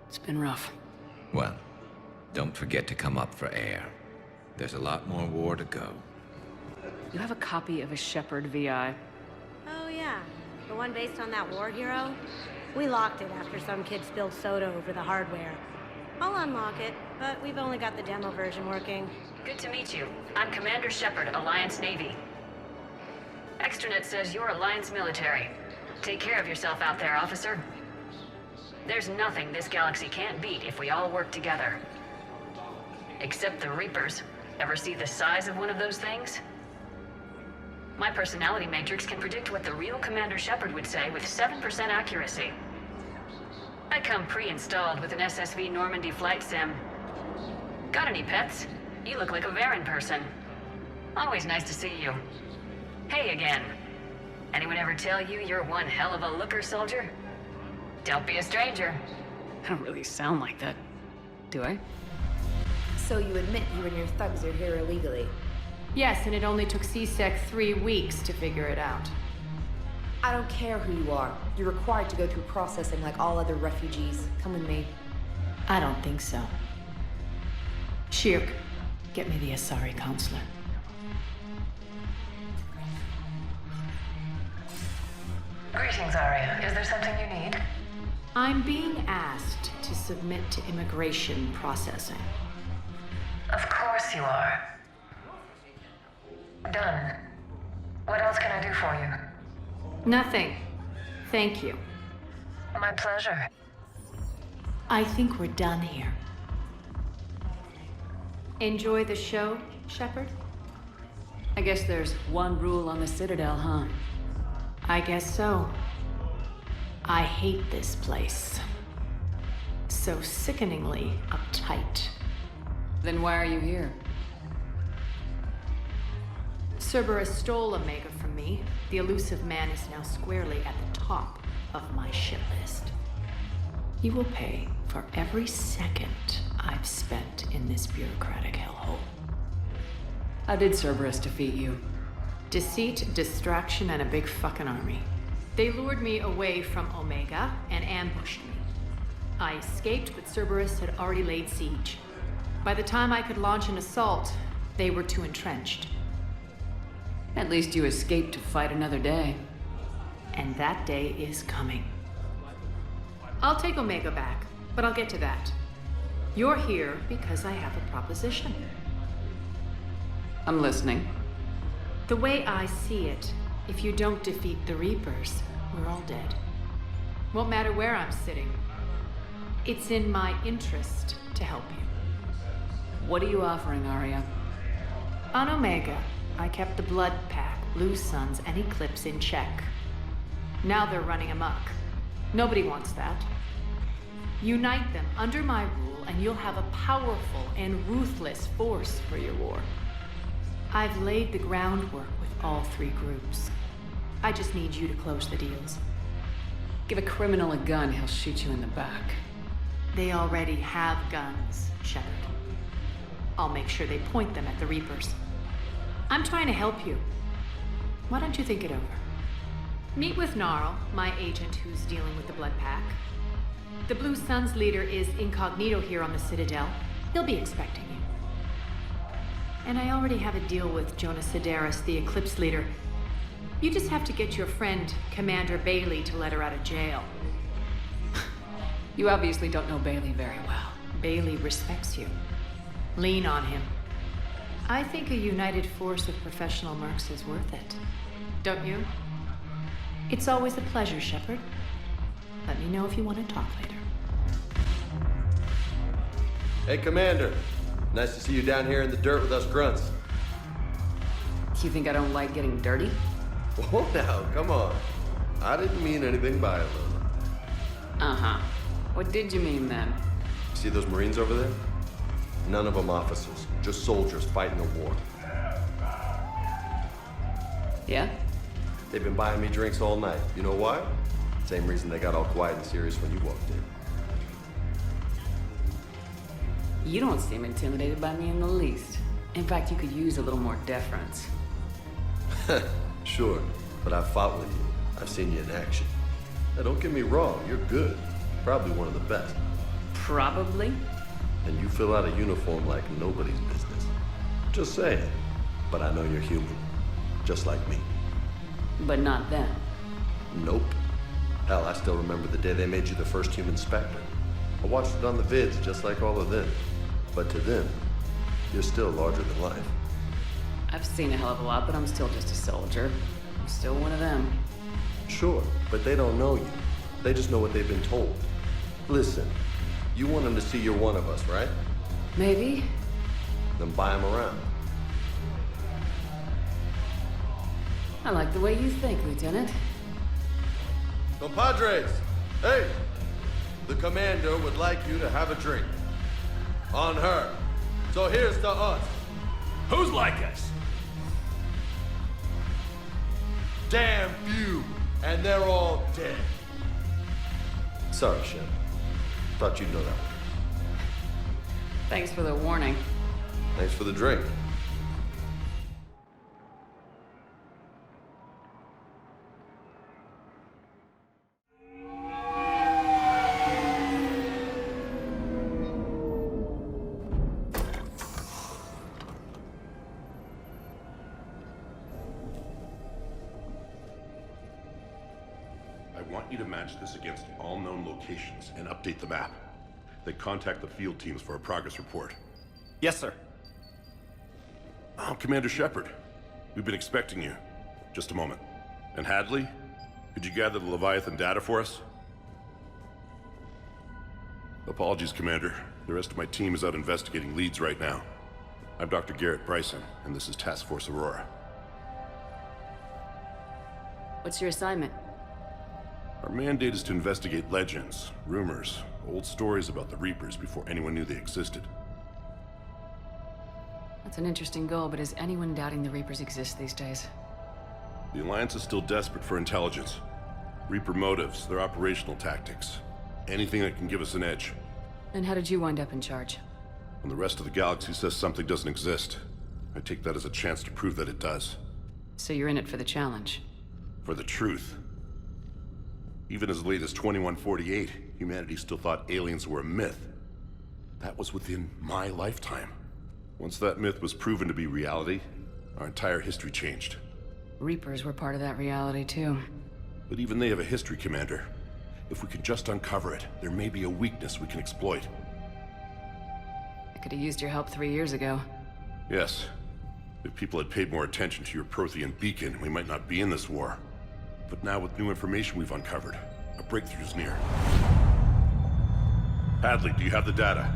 It's been rough. Well, don't forget to come up for air. There's a lot more war to go. You have a copy of a Shepard VI. Oh yeah, the one based on that war hero? We locked it after some kid spilled soda over the hardware. I'll unlock it, but we've only got the demo version working. Good to meet you. I'm Commander Shepard, Alliance Navy. Extranet says you're Alliance military. Take care of yourself out there, officer. There's nothing this galaxy can't beat if we all work together. Except the Reapers. Ever see the size of one of those things? My personality matrix can predict what the real Commander Shepard would say with 7% accuracy. I come pre-installed with an SSV Normandy flight sim. Got any pets? You look like a Varen person. Always nice to see you. Hey again. Anyone ever tell you you're one hell of a looker, soldier? Don't be a stranger. I don't really sound like that, do I? So you admit you and your thugs are here illegally? Yes, and it only took CSEC 3 weeks to figure it out. I don't care who you are. You're required to go through processing like all other refugees. Come with me. I don't think so. Shirk, get me the Asari counselor. Greetings, Arya. Is there something you need? I'm being asked to submit to immigration processing. Of course you are. Done. What else can I do for you? Nothing. Thank you. My pleasure. I think we're done here. Enjoy the show, Shepard? I guess there's one rule on the Citadel, huh? I guess so. I hate this place. So sickeningly uptight. Then why are you here? Cerberus stole Omega from me. The elusive man is now squarely at the top of my shit list. He will pay for every second I've spent in this bureaucratic hellhole. How did Cerberus defeat you? Deceit, distraction, and a big fucking army. They lured me away from Omega and ambushed me. I escaped, but Cerberus had already laid siege. By the time I could launch an assault, they were too entrenched. At least you escaped to fight another day. And that day is coming. I'll take Omega back, but I'll get to that. You're here because I have a proposition. I'm listening. The way I see it, if you don't defeat the Reapers, we're all dead. Won't matter where I'm sitting. It's in my interest to help you. What are you offering, Arya? On Omega, I kept the Blood Pack, Blue Suns, and Eclipse in check. Now they're running amok. Nobody wants that. Unite them under my rule, and you'll have a powerful and ruthless force for your war. I've laid the groundwork with all three groups. I just need you to close the deals. Give a criminal a gun, he'll shoot you in the back. They already have guns, Shepard. I'll make sure they point them at the Reapers. I'm trying to help you. Why don't you think it over? Meet with Gnarl, my agent who's dealing with the Blood Pack. The Blue Suns leader is incognito here on the Citadel. He'll be expecting you. And I already have a deal with Jonas Sidaris, the Eclipse leader. You just have to get your friend, Commander Bailey, to let her out of jail. You obviously don't know Bailey very well. Bailey respects you. Lean on him. I think a united force of professional mercs is worth it. Don't you? It's always a pleasure, Shepard. Let me know if you want to talk later. Hey, Commander. Nice to see you down here in the dirt with us grunts. You think I don't like getting dirty? Oh, now, come on. I didn't mean anything by it, Luna. Uh-huh. What did you mean, then? See those Marines over there? None of them officers, just soldiers fighting a war. Yeah? They've been buying me drinks all night. You know why? Same reason they got all quiet and serious when you walked in. You don't seem intimidated by me in the least. In fact, you could use a little more deference. Sure, but I've fought with you. I've seen you in action. Now, don't get me wrong, you're good. Probably one of the best. Probably? And you fill out a uniform like nobody's business. Just saying. But I know you're human. Just like me. But not them. Nope. Hell, I still remember the day they made you the first human Spectre. I watched it on the vids, just like all of them. But to them, you're still larger than life. I've seen a hell of a lot, but I'm still just a soldier. I'm still one of them. Sure, but they don't know you. They just know what they've been told. Listen, you want them to see you're one of us, right? Maybe. Then buy them around. I like the way you think, Lieutenant. Compadres! Hey! The commander would like you to have a drink. On her. So here's to us. Who's like us? Damn few, and they're all dead. Sorry, Shen. Thought you'd know that one. Thanks for the warning. Thanks for the drink. I want you to match this against all known locations and update the map. Then contact the field teams for a progress report. Yes, sir. Oh, Commander Shepard. We've been expecting you. Just a moment. And Hadley? Could you gather the Leviathan data for us? Apologies, Commander. The rest of my team is out investigating leads right now. I'm Dr. Garrett Bryson, and this is Task Force Aurora. What's your assignment? Our mandate is to investigate legends, rumors, old stories about the Reapers before anyone knew they existed. That's an interesting goal, but is anyone doubting the Reapers exist these days? The Alliance is still desperate for intelligence. Reaper motives, their operational tactics. Anything that can give us an edge. And how did you wind up in charge? When the rest of the galaxy says something doesn't exist, I take that as a chance to prove that it does. So you're in it for the challenge? For the truth. Even as late as 2148, humanity still thought aliens were a myth. That was within my lifetime. Once that myth was proven to be reality, our entire history changed. Reapers were part of that reality, too. But even they have a history, Commander. If we can just uncover it, there may be a weakness we can exploit. I could have used your help 3 years ago. Yes. If people had paid more attention to your Prothean beacon, we might not be in this war. But now with new information we've uncovered, a breakthrough's near. Hadley, do you have the data?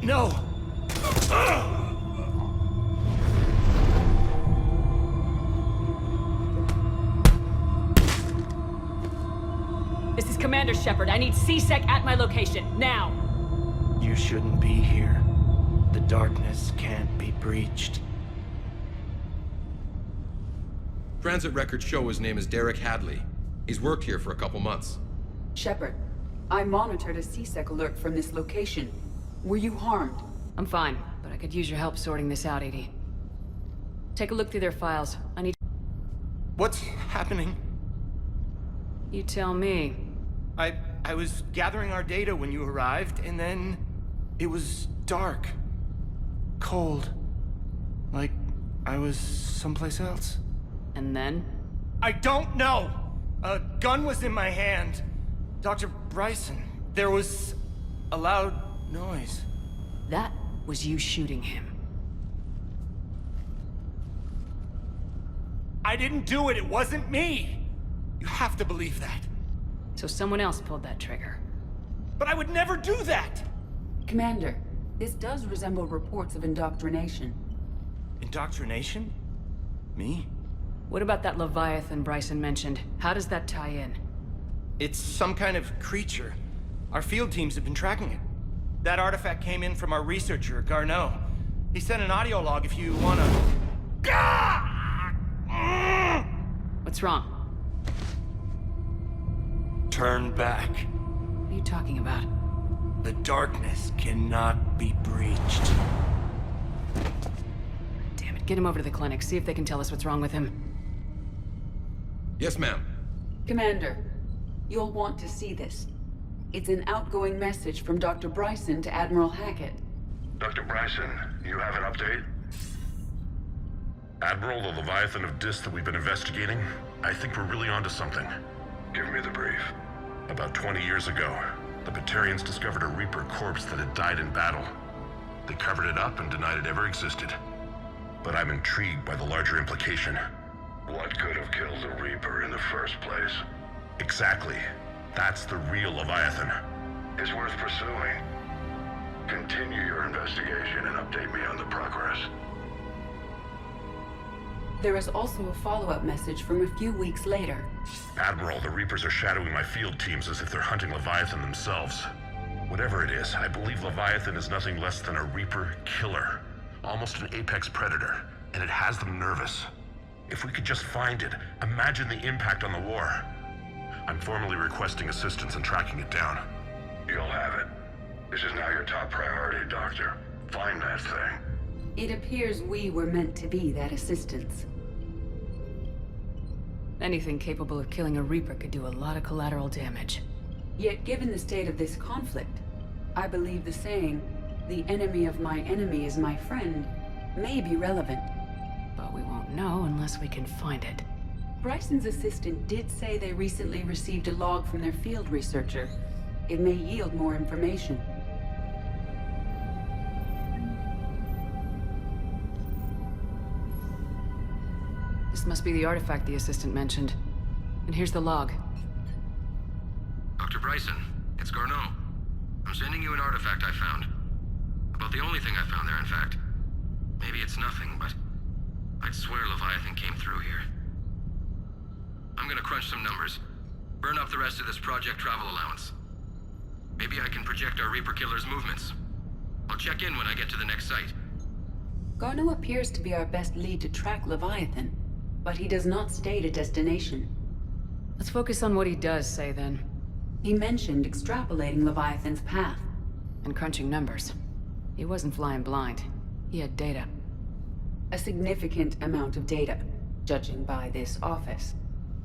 No! This is Commander Shepard. I need C-Sec at my location, now! You shouldn't be here. The darkness can't be breached. Transit records show his name is Derek Hadley. He's worked here for a couple months. Shepard, I monitored a C-Sec alert from this location. Were you harmed? I'm fine, but I could use your help sorting this out, EDI. Take a look through their files. I need... What's happening? You tell me. I was gathering our data when you arrived, and then... it was dark. Cold. Like I was someplace else. And then? I don't know! A gun was in my hand. Dr. Bryson, there was a loud noise. That was you shooting him. I didn't do it, it wasn't me! You have to believe that. So someone else pulled that trigger. But I would never do that! Commander, this does resemble reports of indoctrination. Indoctrination? Me? What about that Leviathan Bryson mentioned? How does that tie in? It's some kind of creature. Our field teams have been tracking it. That artifact came in from our researcher, Garneau. He sent an audio log if you wanna... What's wrong? Turn back. What are you talking about? The darkness cannot be breached. Damn it, get him over to the clinic. See if they can tell us what's wrong with him. Yes, ma'am. Commander, you'll want to see this. It's an outgoing message from Dr. Bryson to Admiral Hackett. Dr. Bryson, you have an update? Admiral, the Leviathan of Dis that we've been investigating, I think we're really onto something. Give me the brief. About 20 years ago, the Batarians discovered a Reaper corpse that had died in battle. They covered it up and denied it ever existed. But I'm intrigued by the larger implication. What could have killed the Reaper in the first place? Exactly. That's the real Leviathan. It's worth pursuing. Continue your investigation and update me on the progress. There is also a follow-up message from a few weeks later. Admiral, the Reapers are shadowing my field teams as if they're hunting Leviathan themselves. Whatever it is, I believe Leviathan is nothing less than a Reaper killer. Almost an apex predator, and it has them nervous. If we could just find it, imagine the impact on the war. I'm formally requesting assistance in tracking it down. You'll have it. This is now your top priority, Doctor. Find that thing. It appears we were meant to be that assistance. Anything capable of killing a Reaper could do a lot of collateral damage. Yet given the state of this conflict, I believe the saying, "The enemy of my enemy is my friend," may be relevant. But we won't know unless we can find it. Bryson's assistant did say they recently received a log from their field researcher. It may yield more information. This must be the artifact the assistant mentioned. And here's the log. Dr. Bryson, it's Garneau. I'm sending you an artifact I found. About the only thing I found there, in fact. Maybe it's nothing, but I'd swear Leviathan came through here. I'm gonna crunch some numbers. Burn up the rest of this project travel allowance. Maybe I can project our Reaper killer's movements. I'll check in when I get to the next site. Garneau appears to be our best lead to track Leviathan, but he does not state a destination. Let's focus on what he does say, then. He mentioned extrapolating Leviathan's path. And crunching numbers. He wasn't flying blind. He had data. A significant amount of data, judging by this office.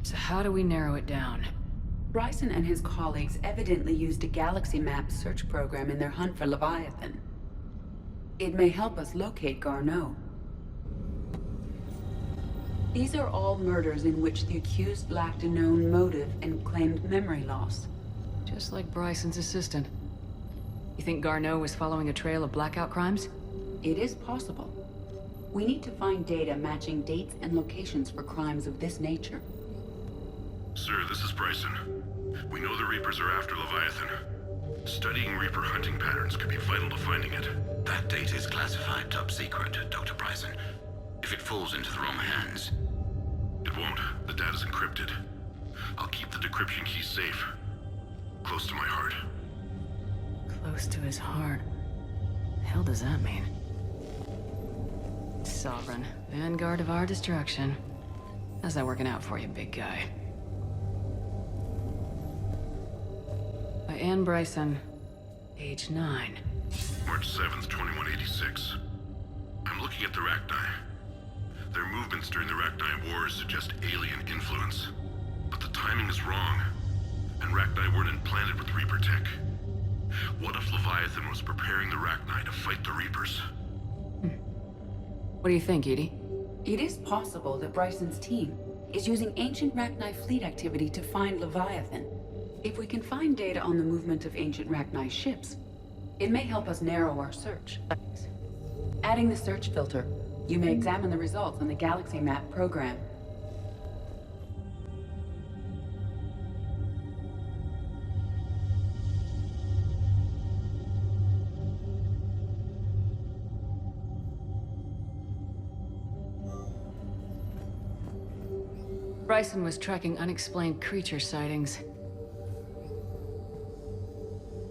So how do we narrow it down? Bryson and his colleagues evidently used a galaxy map search program in their hunt for Leviathan. It may help us locate Garneau. These are all murders in which the accused lacked a known motive and claimed memory loss. Just like Bryson's assistant. You think Garneau was following a trail of blackout crimes? It is possible. We need to find data matching dates and locations for crimes of this nature. Sir, this is Bryson. We know the Reapers are after Leviathan. Studying Reaper hunting patterns could be vital to finding it. That data is classified top secret, Dr. Bryson. If it falls into the wrong hands... It won't. The data's encrypted. I'll keep the decryption key safe. Close to my heart. Close to his heart. The hell does that mean? Sovereign, vanguard of our destruction. How's that working out for you, big guy? By Anne Bryson, age 9. March 7th, 2186. I'm looking at the Rachni. Their movements during the Rachni Wars suggest alien influence. But the timing is wrong. And Rachni weren't implanted with Reaper tech. What if Leviathan was preparing the Rachni to fight the Reapers? What do you think, Edie? It is possible that Bryson's team is using ancient Rachni fleet activity to find Leviathan. If we can find data on the movement of ancient Rachni ships, it may help us narrow our search. Adding the search filter, you may examine the results on the Galaxy Map program. Bryson was tracking unexplained creature sightings.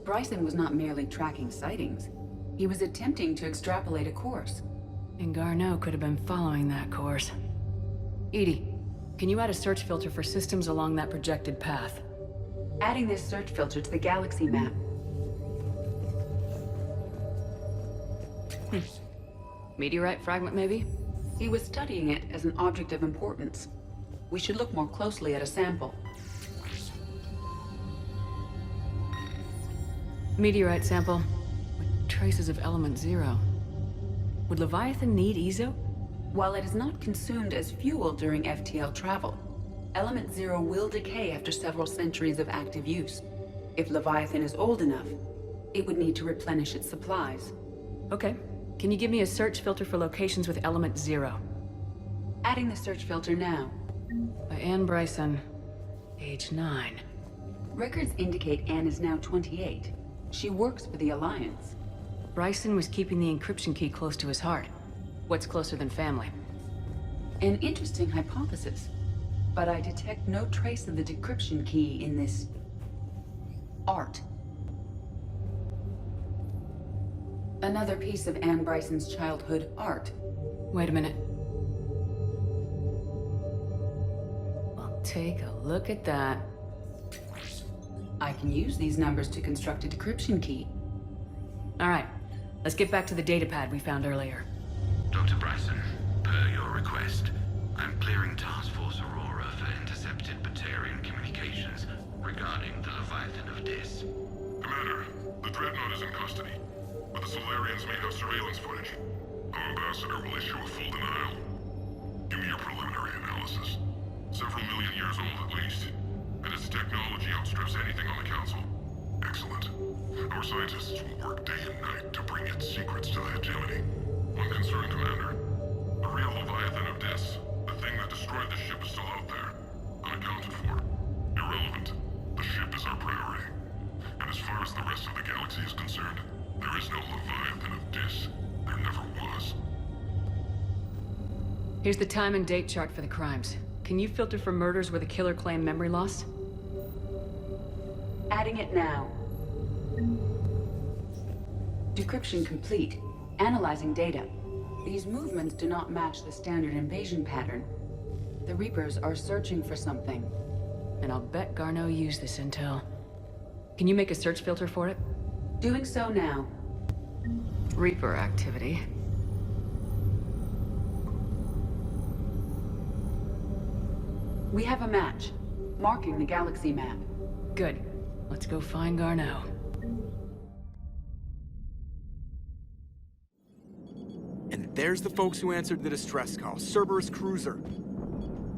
Bryson was not merely tracking sightings. He was attempting to extrapolate a course. And Garneau could have been following that course. Edie, can you add a search filter for systems along that projected path? Adding this search filter to the Galaxy Map. Meteorite fragment, maybe? He was studying it as an object of importance. We should look more closely at a sample. Meteorite sample with traces of element 0. Would Leviathan need Ezo? While it is not consumed as fuel during FTL travel, element 0 will decay after several centuries of active use. If Leviathan is old enough, it would need to replenish its supplies. Okay. Can you give me a search filter for locations with element 0? Adding the search filter now. By Anne Bryson, age 9. Records indicate Anne is now 28. She works for the Alliance. Bryson was keeping the encryption key close to his heart. What's closer than family? An interesting hypothesis, but I detect no trace of the decryption key in this... art. Another piece of Anne Bryson's childhood art. Wait a minute. Well, take a look at that. I can use these numbers to construct a decryption key. All right, let's get back to the datapad we found earlier. Dr. Bryson, per your request, I'm clearing Task Force Aurora for intercepted Batarian communications regarding the Leviathan of Dis. Commander, the Dreadnought is in custody, but the Solarians may have surveillance footage. Our ambassador will issue a full denial. Give me your preliminary analysis. Several million years old at least, and its technology outstrips anything on the Council. Excellent. Our scientists will work day and night to bring its secrets to the hegemony. One concern, Commander. The real Leviathan of Dis, the thing that destroyed the ship, is still out there. Unaccounted for. Irrelevant. The ship is our priority. And as far as the rest of the galaxy is concerned, there is no Leviathan of Dis. There never was. Here's the time and date chart for the crimes. Can you filter for murders where the killer claimed memory loss? Adding it now. Decryption complete. Analyzing data. These movements do not match the standard invasion pattern. The Reapers are searching for something. And I'll bet Garneau used this intel. Can you make a search filter for it? Doing so now. Reaper activity. We have a match, marking the Galaxy Map. Good. Let's go find Garneau. And there's the folks who answered the distress call. Cerberus cruiser.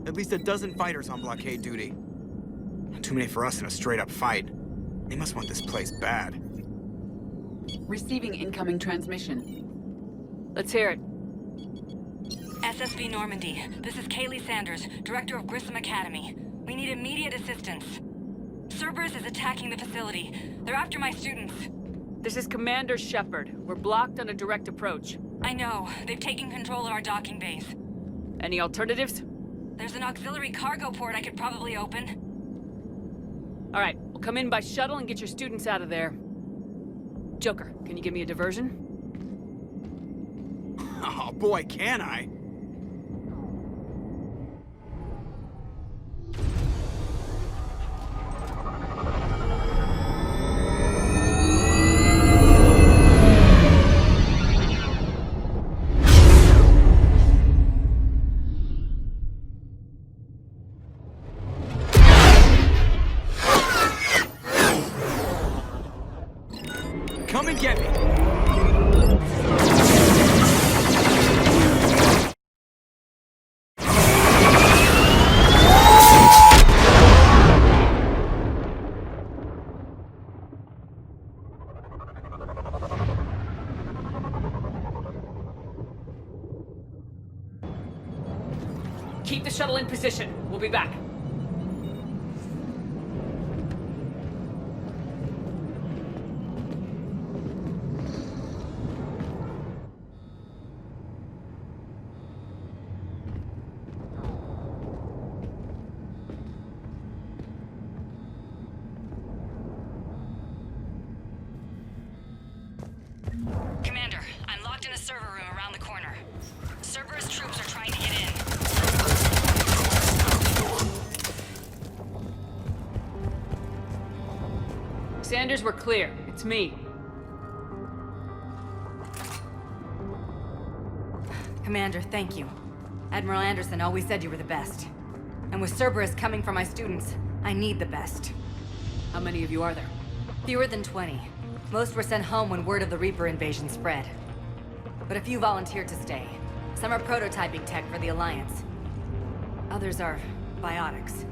At least a dozen fighters on blockade duty. Not too many for us in a straight-up fight. They must want this place bad. Receiving incoming transmission. Let's hear it. SSV Normandy. This is Kaylee Sanders, Director of Grissom Academy. We need immediate assistance. Cerberus is attacking the facility. They're after my students. This is Commander Shepard. We're blocked on a direct approach. I know. They've taken control of our docking base. Any alternatives? There's an auxiliary cargo port I could probably open. All right, we'll come in by shuttle and get your students out of there. Joker, can you give me a diversion? Oh boy, can I? Come and get me! Keep the shuttle in position. We'll be back. Commander, I'm locked in a server room around the corner. Cerberus troops are trying to get in. Sanders, we're clear. It's me. Commander, thank you. Admiral Anderson always said you were the best. And with Cerberus coming for my students, I need the best. How many of you are there? Fewer than 20. Most were sent home when word of the Reaper invasion spread. But a few volunteered to stay. Some are prototyping tech for the Alliance. Others are biotics.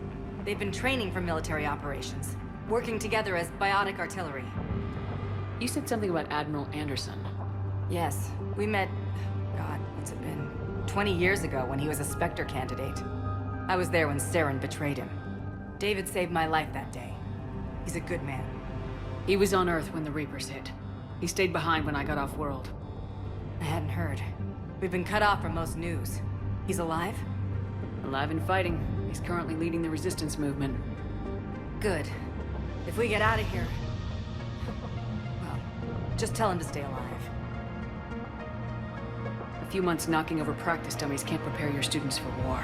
They've been training for military operations, working together as biotic artillery. You said something about Admiral Anderson. Yes, we met, God, what's it been? 20 years ago when he was a Spectre candidate. I was there when Saren betrayed him. David saved my life that day. He's a good man. He was on Earth when the Reapers hit. He stayed behind when I got off-world. I hadn't heard. We've been cut off from most news. He's alive? Alive and fighting. He's currently leading the resistance movement. Good. If we get out of here... well, just tell him to stay alive. A few months knocking over practice dummies can't prepare your students for war.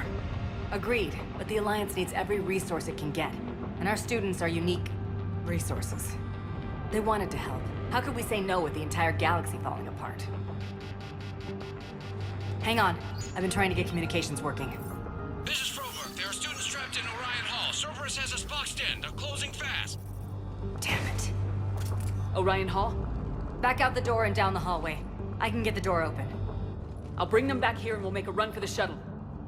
Agreed, but the Alliance needs every resource it can get. And our students are unique resources. They wanted to help. How could we say no with the entire galaxy falling apart? Hang on. I've been trying to get communications working. This is Froberg. There are students trapped in Orion Hall. Cerberus has us boxed in. They're closing fast. Damn it. Orion Hall? Back out the door and down the hallway. I can get the door open. I'll bring them back here and we'll make a run for the shuttle.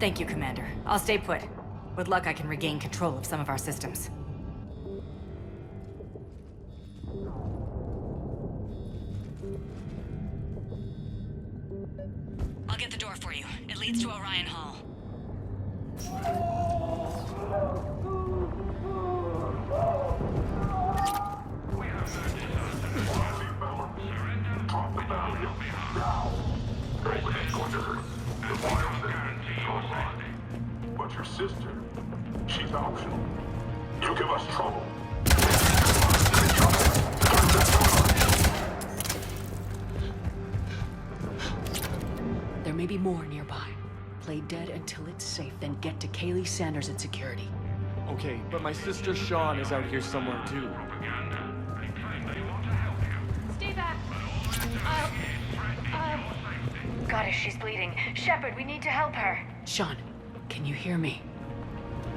Thank you, Commander. I'll stay put. With luck, I can regain control of some of our systems. I'll get the door for you. It leads to Orion Hall. But your sister, she's optional. You give us trouble. There may be more nearby. Play dead until it's safe, then get to Kaylee Sanders at security. Okay, but my sister Sean is out here somewhere too. Stay back. Goddess, she's bleeding. Shepard, we need to help her. Sean, can you hear me?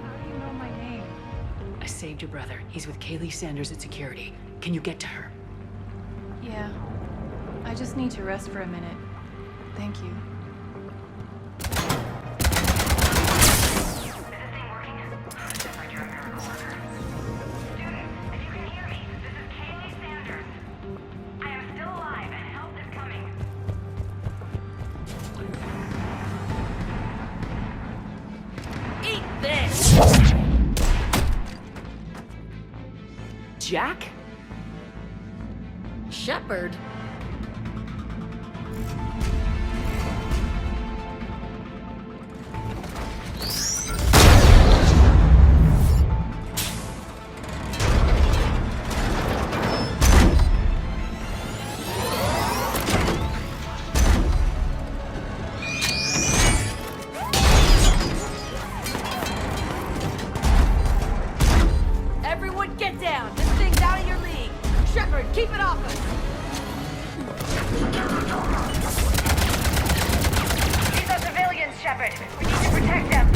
How do you know my name? I saved your brother. He's with Kaylee Sanders at security. Can you get to her? Yeah. I just need to rest for a minute. Thank you. Jack? Shepard? Everyone get down! This thing's out of your league! Shepard, keep it off us! These are civilians, Shepard. We need to protect them.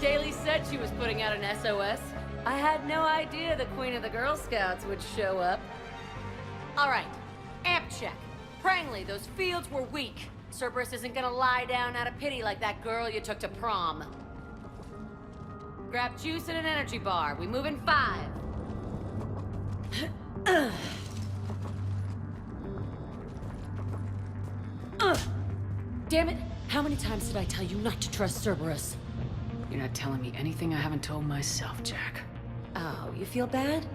Kaylee said she was putting out an SOS. I had no idea the Queen of the Girl Scouts would show up. All right, amp check. Prangley, those fields were weak. Cerberus isn't gonna lie down out of pity like that girl you took to prom. Grab juice and an energy bar. We move in 5. Damn it! How many times did I tell you not to trust Cerberus? You're not telling me anything I haven't told myself, Jack. Oh, you feel bad?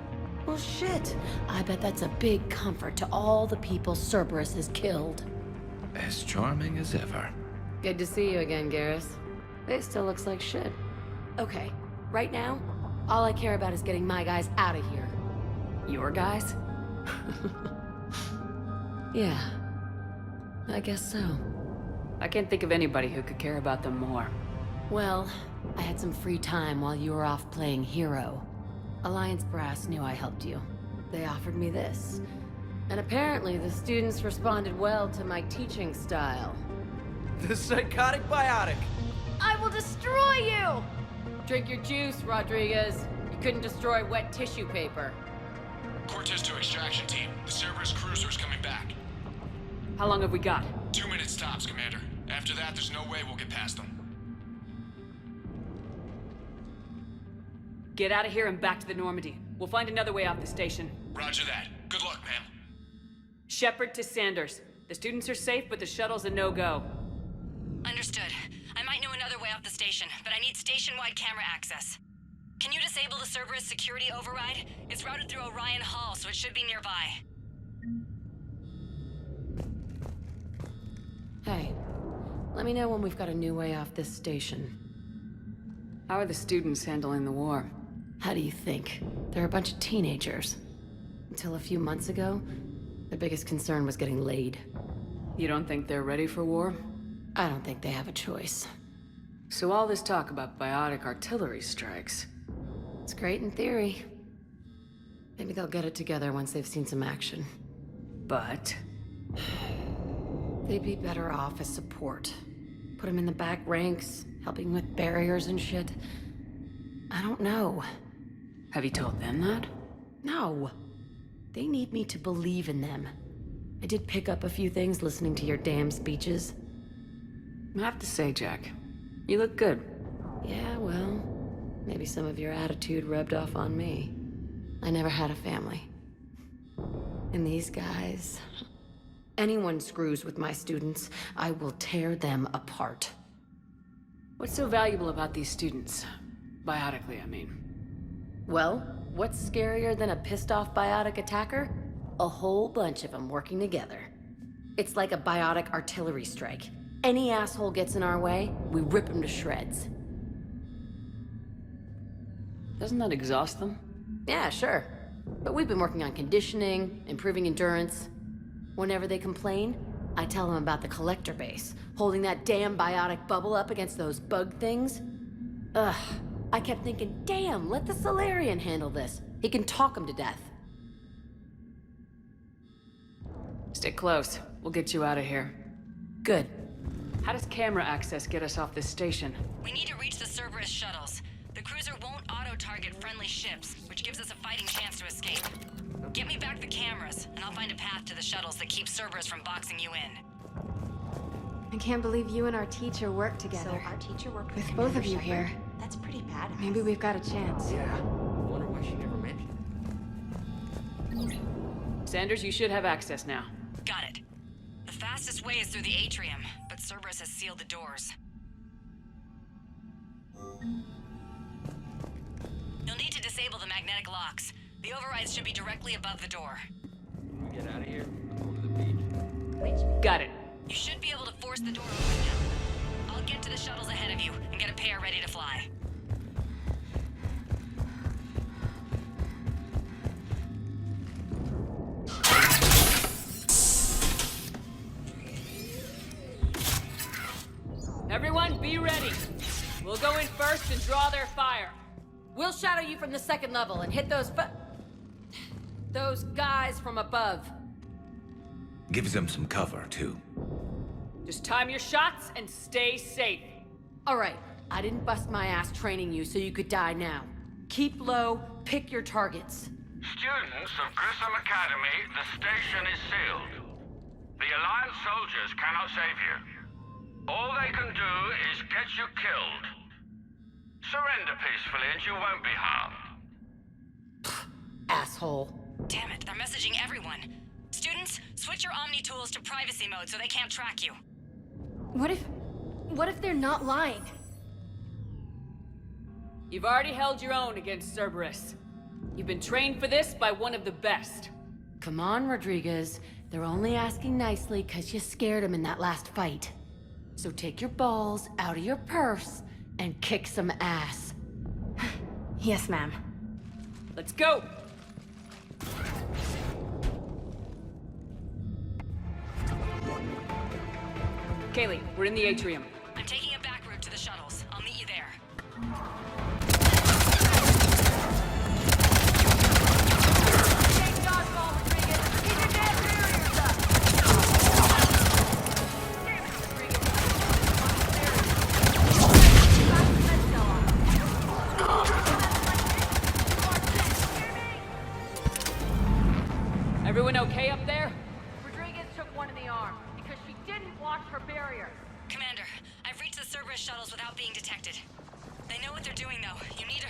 Well, shit. I bet that's a big comfort to all the people Cerberus has killed. As charming as ever. Good to see you again, Garrus. It still looks like shit. Okay, right now, all I care about is getting my guys out of here. Your guys? Yeah. I guess so. I can't think of anybody who could care about them more. Well, I had some free time while you were off playing hero. Alliance Brass knew I helped you. They offered me this. And apparently the students responded well to my teaching style. The psychotic biotic. I will destroy you! Drink your juice, Rodriguez. You couldn't destroy wet tissue paper. Cortez to extraction team. The Cerberus cruiser's coming back. How long have we got? 2 minutes tops, Commander. After that, there's no way we'll get past them. Get out of here and back to the Normandy. We'll find another way off the station. Roger that. Good luck, ma'am. Shepard to Sanders. The students are safe, but the shuttle's a no-go. Understood. I might know another way off the station, but I need station-wide camera access. Can you disable the Cerberus security override? It's routed through Orion Hall, so it should be nearby. Hey, let me know when we've got a new way off this station. How are the students handling the war? How do you think? They're a bunch of teenagers. Until a few months ago, their biggest concern was getting laid. You don't think they're ready for war? I don't think they have a choice. So all this talk about biotic artillery strikes. It's great in theory. Maybe they'll get it together once they've seen some action. But? They'd be better off as support. Put them in the back ranks, helping with barriers and shit. I don't know. Have you told them that? No. They need me to believe in them. I did pick up a few things listening to your damn speeches. I have to say, Jack, you look good. Yeah, well, maybe some of your attitude rubbed off on me. I never had a family. And these guys... Anyone screws with my students, I will tear them apart. What's so valuable about these students? Biotically, I mean. Well, what's scarier than a pissed-off biotic attacker? A whole bunch of them working together. It's like a biotic artillery strike. Any asshole gets in our way, we rip them to shreds. Doesn't that exhaust them? Yeah, sure. But we've been working on conditioning, improving endurance. Whenever they complain, I tell them about the collector base, holding that damn biotic bubble up against those bug things. Ugh, I kept thinking, damn, let the Solarian handle this. He can talk them to death. Stick close. We'll get you out of here. Good. How does camera access get us off this station? We need to reach the Cerberus shuttles. The cruiser won't auto-target friendly ships, which gives us a fighting chance to escape. Get me back the cameras, and I'll find a path to the shuttles that keeps Cerberus from boxing you in. I can't believe you and our teacher worked together. So our teacher worked with Commander both of you Shepard? here. That's pretty badass. Maybe we've got a chance. Yeah. I wonder why she never mentioned it. Sanders, you should have access now. Got it. The fastest way is through the atrium, but Cerberus has sealed the doors. You'll need to disable the magnetic locks. The overrides should be directly above the door. Can we get out of here? I'm going to the beach. Got it. You should be able to force the door open now. I'll get to the shuttles ahead of you and get a pair ready to fly. Everyone, be ready. We'll go in first and draw their fire. We'll shadow you from the second level and hit those guys from above. Gives them some cover, too. Just time your shots and stay safe. All right, I didn't bust my ass training you so you could die now. Keep low, pick your targets. Students of Grissom Academy, the station is sealed. The Alliance soldiers cannot save you. All they can do is get you killed. Surrender peacefully and you won't be harmed. Asshole. Damn it, they're messaging everyone. Students, switch your Omni tools to privacy mode so they can't track you. What if they're not lying? You've already held your own against Cerberus. You've been trained for this by one of the best. Come on, Rodriguez. They're only asking nicely because you scared them in that last fight. So take your balls out of your purse and kick some ass. Yes, ma'am. Let's go! Kaylee, we're in the atrium. I'm taking a back route to the shuttles. I'll meet you there. Everyone okay up there? Rodriguez took one in the arm because she didn't watch her barrier. Commander, I've reached the Cerberus shuttles without being detected. They know what they're doing, though. You need to